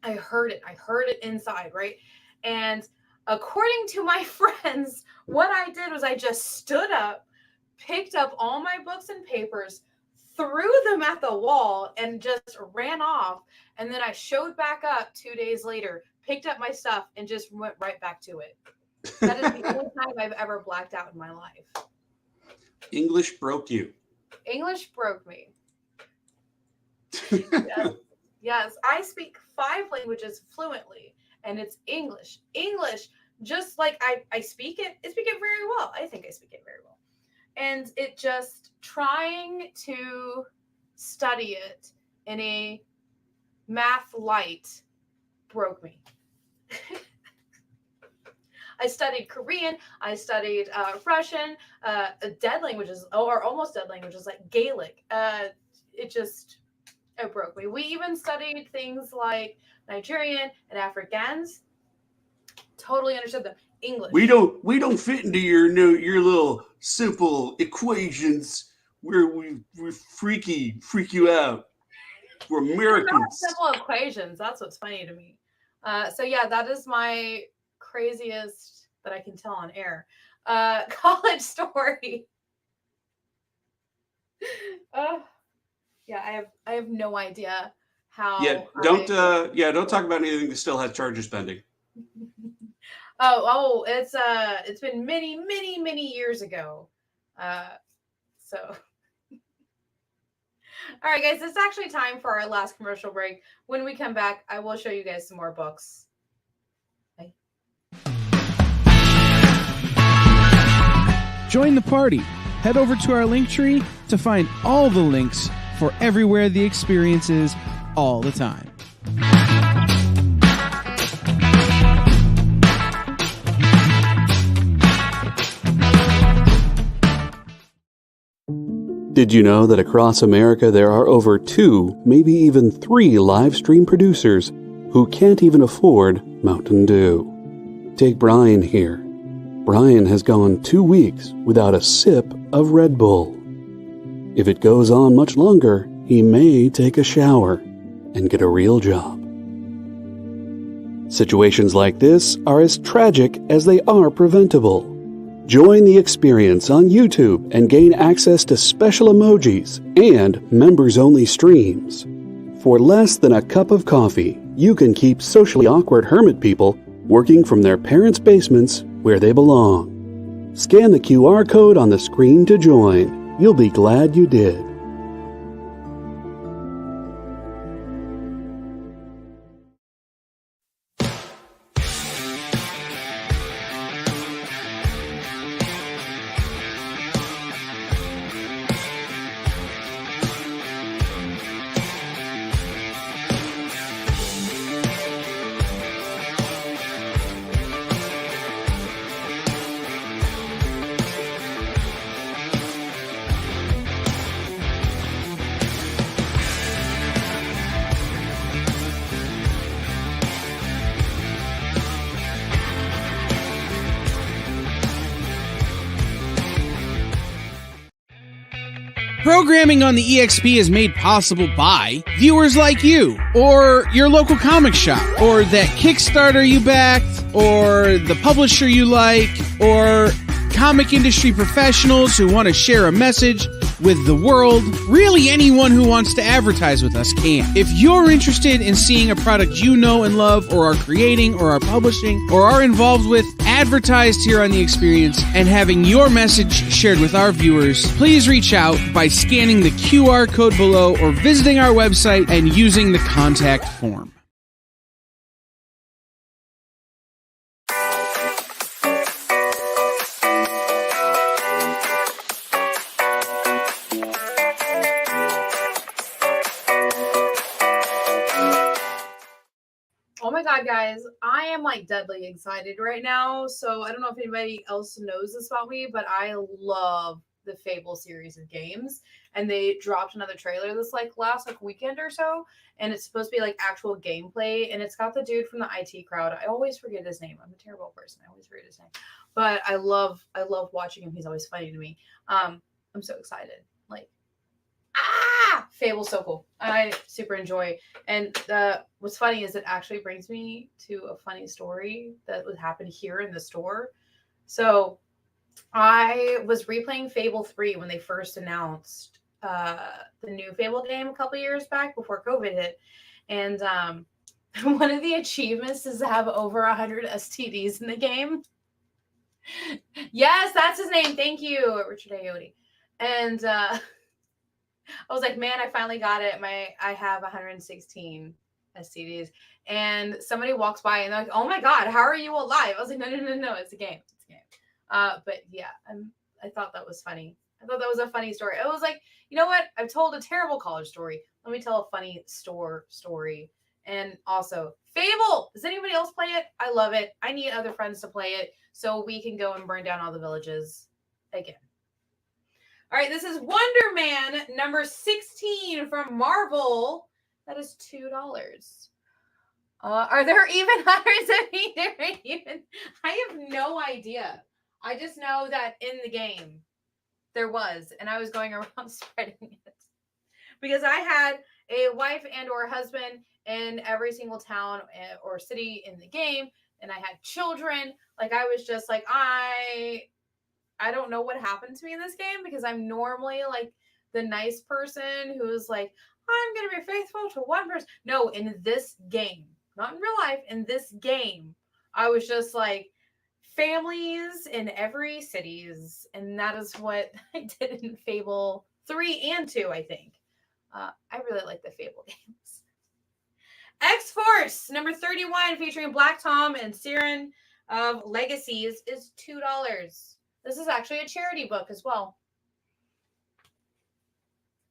I heard it inside, right? And according to my friends, what I did was I just stood up, picked up all my books and papers, threw them at the wall, and just ran off. And then I showed back up 2 days later, picked up my stuff, and just went right back to it. That is the only time I've ever blacked out in my life. English broke you. English broke me. Yes. Yes, I speak 5 languages fluently, and it's English. English, just like I speak it very well. I think I speak it very well. And it just trying to study it in a math light broke me. I studied Korean. I studied Russian, dead languages, or almost dead languages like Gaelic. It broke me. We even studied things like Nigerian and Afrikaans. Totally understood them. English. We don't fit into your little simple equations where we freak you out. We're Americans. Simple equations. That's what's funny to me. So yeah, that is my craziest that I can tell on air. College story. Yeah, I have no idea how. Yeah, don't talk about anything that still has charges pending. Oh, it's been many years ago. So all right, guys, it's actually time for our last commercial break. When we come back, I will show you guys some more books. Bye. Join the party. Head over to our link tree to find all the links for everywhere the experience is all the time. Did you know that across America there are over 2, maybe even 3 live stream producers who can't even afford Mountain Dew? Take Brian here. Brian has gone 2 weeks without a sip of Red Bull. If it goes on much longer, he may take a shower and get a real job. Situations like this are as tragic as they are preventable. Join the experience on YouTube and gain access to special emojis and members-only streams. For less than a cup of coffee, you can keep socially awkward hermit people working from their parents' basements where they belong. Scan the QR code on the screen to join. You'll be glad you did. Programming on the EXP is made possible by viewers like you, or your local comic shop, or that Kickstarter you backed, or the publisher you like, or comic industry professionals who want to share a message with the world. Really, anyone who wants to advertise with us can. If you're interested in seeing a product you know and love, or are creating, or are publishing, or are involved with, advertised here on The Experience, and having your message shared with our viewers, please reach out by scanning the QR code below or visiting our website and using the contact form. Oh my god, guys, I am like deadly excited right now. So I don't know if anybody else knows this about me, but I love the Fable series of games. And they dropped another trailer this last weekend or so, and it's supposed to be like actual gameplay. And it's got the dude from the IT crowd. I always forget his name. I'm a terrible person. I always forget his name. But I love watching him. He's always funny to me. I'm so excited. Fable's so cool. I super enjoy. And what's funny is it actually brings me to a funny story that would happen here in the store. So I was replaying Fable 3 when they first announced the new Fable game a couple years back before COVID hit. And one of the achievements is to have over 100 STDs in the game. Yes, that's his name. Thank you, Richard Ayoade. And I was like, man, I finally got it. I have 116 STDs. And somebody walks by and they're like, oh my God, how are you alive? I was like, no, it's a game. It's a game. But yeah, I thought that was funny. I thought that was a funny story. I was like, you know what? I've told a terrible college story. Let me tell a funny store story. And also, Fable. Does anybody else play it? I love it. I need other friends to play it so we can go and burn down all the villages again. All right, this is Wonder Man number 16 from Marvel. That is $2. Are there even hundreds of even? I have no idea. I just know that in the game there was, and I was going around spreading it because I had a wife and or husband in every single town or city in the game, and I had children. Like I was just like I don't know what happened to me in this game because I'm normally like the nice person who's like, I'm going to be faithful to one person. No, in this game, not in real life, in this game, I was just like families in every cities. And that is what I did in Fable 3 and 2, I think. I really like the Fable games. X-Force, number 31, featuring Black Tom and Siren of Legacies is $2. This is actually a charity book as well.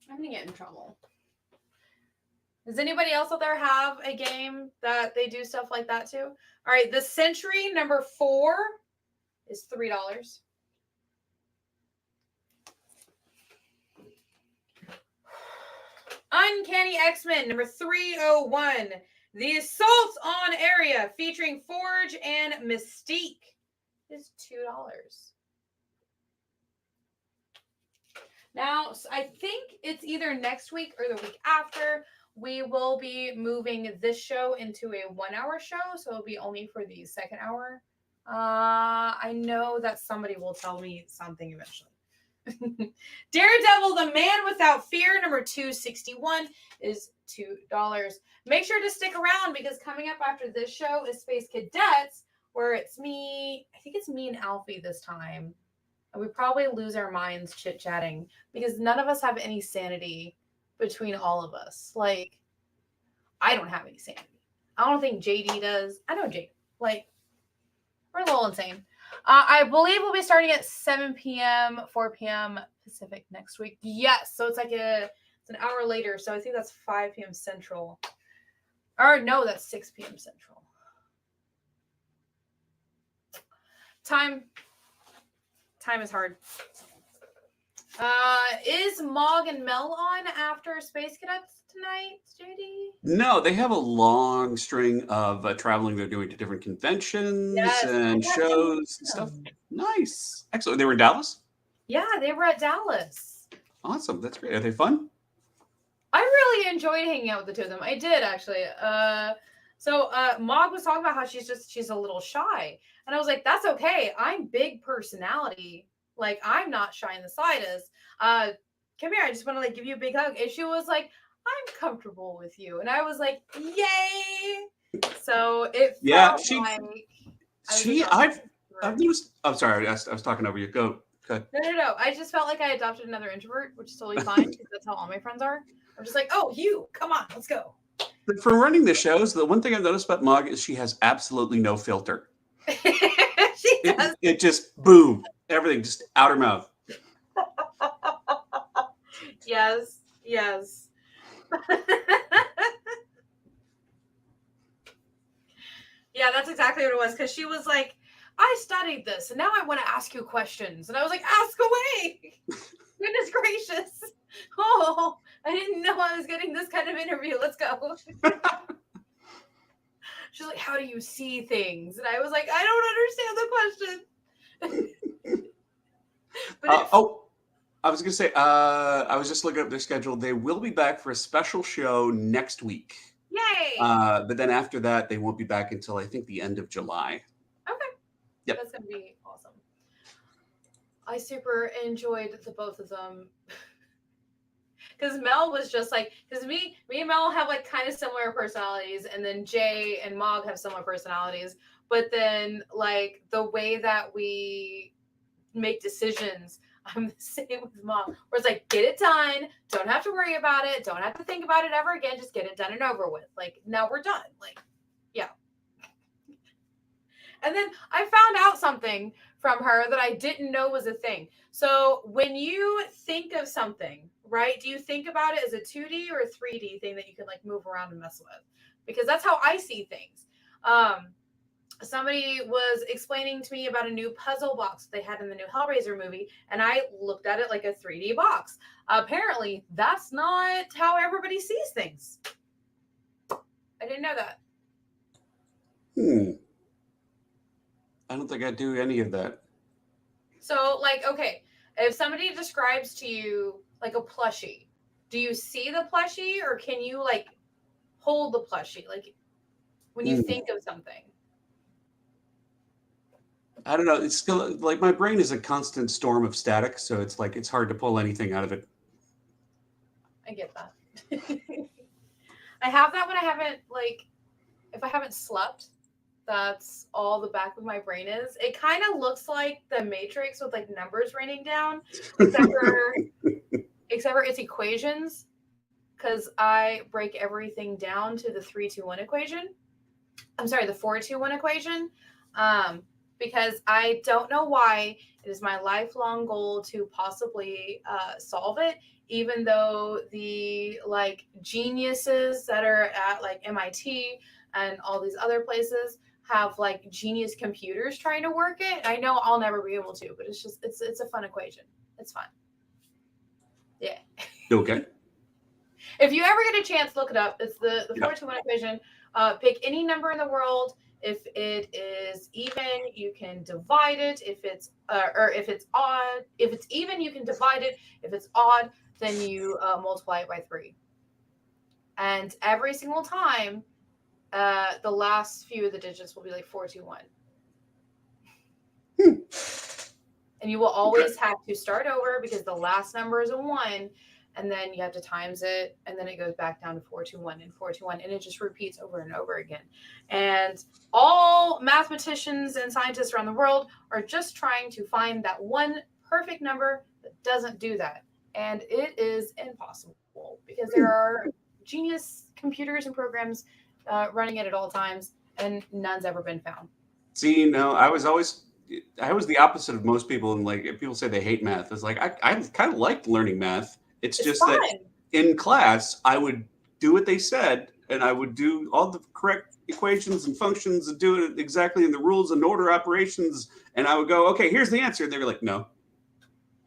I'm going to get in trouble. Does anybody else out there have a game that they do stuff like that too? All right, The Century, number 4 is $3. Uncanny X-Men, number 301. The Assault on Area, featuring Forge and Mystique. is $2. Now, I think it's either next week or the week after. We will be moving this show into a 1-hour show, so it'll be only for the second hour. I know that somebody will tell me something eventually. Daredevil, the Man Without Fear, number 261 is $2. Make sure to stick around because coming up after this show is Space Cadets, where it's me. I think it's me and Alfie this time. And we probably lose our minds chit-chatting because none of us have any sanity between all of us. Like, I don't have any sanity. I don't think JD does. I know JD. Like, we're a little insane. I believe we'll be starting at 7 p.m., 4 p.m. Pacific next week. Yes, so it's like it's an hour later. So I think that's 5 p.m. Central. Or no, that's 6 p.m. Central. Time is hard. Is Mog and Mel on after Space Cadets tonight, JD? No, they have a long string of traveling. They're doing to different conventions and shows and stuff. Nice. Excellent. They were in Dallas? Yeah, they were at Dallas. Awesome. That's great. Are they fun? I really enjoyed hanging out with the two of them. I did, actually. So Mog was talking about how she's a little shy. And I was like, that's okay. I'm big personality. Like, I'm not shy in the slightest. Come here. I just want to like give you a big hug. And she was like, I'm comfortable with you. And I was like, yay. So it felt I've noticed. I'm sorry. I was talking over you. Go. No. I just felt like I adopted another introvert, which is totally fine because that's how all my friends are. I'm just like, oh, you, come on, let's go. From running the shows, the one thing I've noticed about Mog is she has absolutely no filter. She does. It just boom, everything just out her mouth. Yes. Yeah, that's exactly what it was. Because she was like, I studied this, and now I want to ask you questions. And I was like, ask away. Goodness gracious. Oh, I didn't know I was getting this kind of interview. Let's go. She's like, how do you see things? And I was like, I don't understand the question. I was going to say, I was just looking up their schedule. They will be back for a special show next week. Yay! But then after that, they won't be back until I think the end of July. Okay. Yep. That's going to be awesome. I super enjoyed the both of them. Because Mel was just like, because me and Mel have like kind of similar personalities, and then Jay and Mog have similar personalities. But then like the way that we make decisions, I'm the same with Mog. Where it's like, get it done, don't have to worry about it, don't have to think about it ever again, just get it done and over with. Like, now we're done. Like, yeah. And then I found out something from her that I didn't know was a thing. So when you think of something, right, do you think about it as a 2D or a 3D thing that you can like move around and mess with? Because that's how I see things. Somebody was explaining to me about a new puzzle box they had in the new Hellraiser movie, and I looked at it like a 3D box. Apparently, that's not how everybody sees things. I didn't know that. I don't think I do any of that. So, like, okay, if somebody describes to you like a plushie, do you see the plushie, or can you like hold the plushie? Like when you think of something. I don't know. It's still like my brain is a constant storm of static, so it's like it's hard to pull anything out of it. I get that. I have that when I haven't like, if I haven't slept. That's all the back of my brain is. It kind of looks like the Matrix with like numbers raining down, except for its equations, because I break everything down to the 3-2-1 equation. I'm sorry, the 4-2-1 equation. Because I don't know why it is my lifelong goal to possibly solve it, even though the like geniuses that are at like MIT and all these other places have like genius computers trying to work it. I know I'll never be able to, but it's just it's a fun equation. It's fun. Yeah. Okay. If you ever get a chance, look it up. It's the 4-2-1 equation. Pick any number in the world If it is even, you can divide it. If it's or if it's odd, if it's even, you can divide it. If it's odd, then you multiply it by 3. And every single time, the last few of the digits will be like 421. And you will always have to start over because the last number is a 1, and then you have to times it, and then it goes back down to 421 and 421, and it just repeats over and over again. And all mathematicians and scientists around the world are just trying to find that one perfect number that doesn't do that. And it is impossible because there are genius computers and programs running it at all times, and none's ever been found. See, no, I was the opposite of most people. And like, if people say they hate math, it's like, I kind of liked learning math. It's just fun. that in class, I would do what they said, and I would do all the correct equations and functions and do it exactly in the rules and order operations. And I would go, okay, here's the answer. And they were like, no.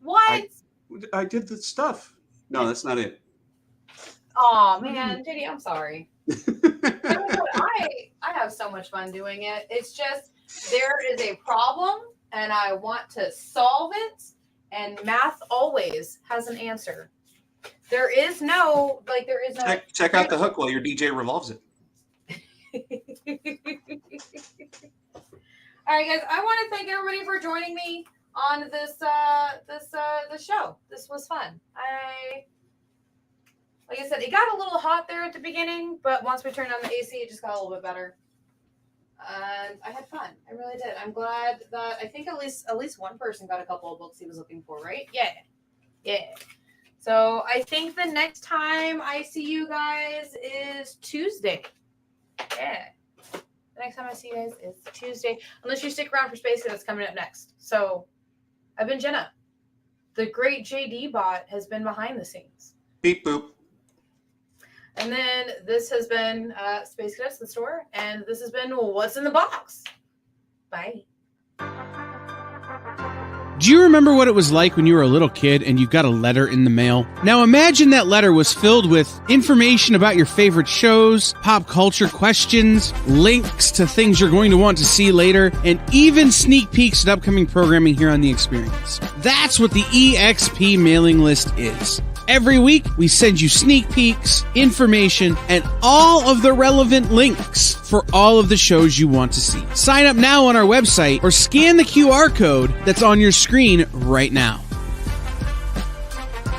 What? I did the stuff. No, that's not it. Oh man, JD, I'm sorry. I have so much fun doing it. It's just there is a problem and I want to solve it, and math always has an answer. There is no check out the hook while your DJ revolves it. All right, guys, I want to thank everybody for joining me on this show. This was fun. Like I said, it got a little hot there at the beginning, but once we turned on the AC, it just got a little bit better. And I had fun. I really did. I'm glad that I think at least one person got a couple of books he was looking for, right? Yeah. So I think the next time I see you guys is Tuesday. Yeah. The next time I see you guys is Tuesday. Unless you stick around for Space, that's coming up next. So I've been Jenna. The great JD bot has been behind the scenes. Beep boop. And then this has been Space Cadets the Store, and this has been What's in the Box. Bye. Do you remember what it was like when you were a little kid and you got a letter in the mail? Now imagine that letter was filled with information about your favorite shows, pop culture questions, links to things you're going to want to see later, and even sneak peeks at upcoming programming here on The Experience. That's what the EXP mailing list is. Every week, we send you sneak peeks, information, and all of the relevant links for all of the shows you want to see. Sign up now on our website or scan the QR code that's on your screen right now.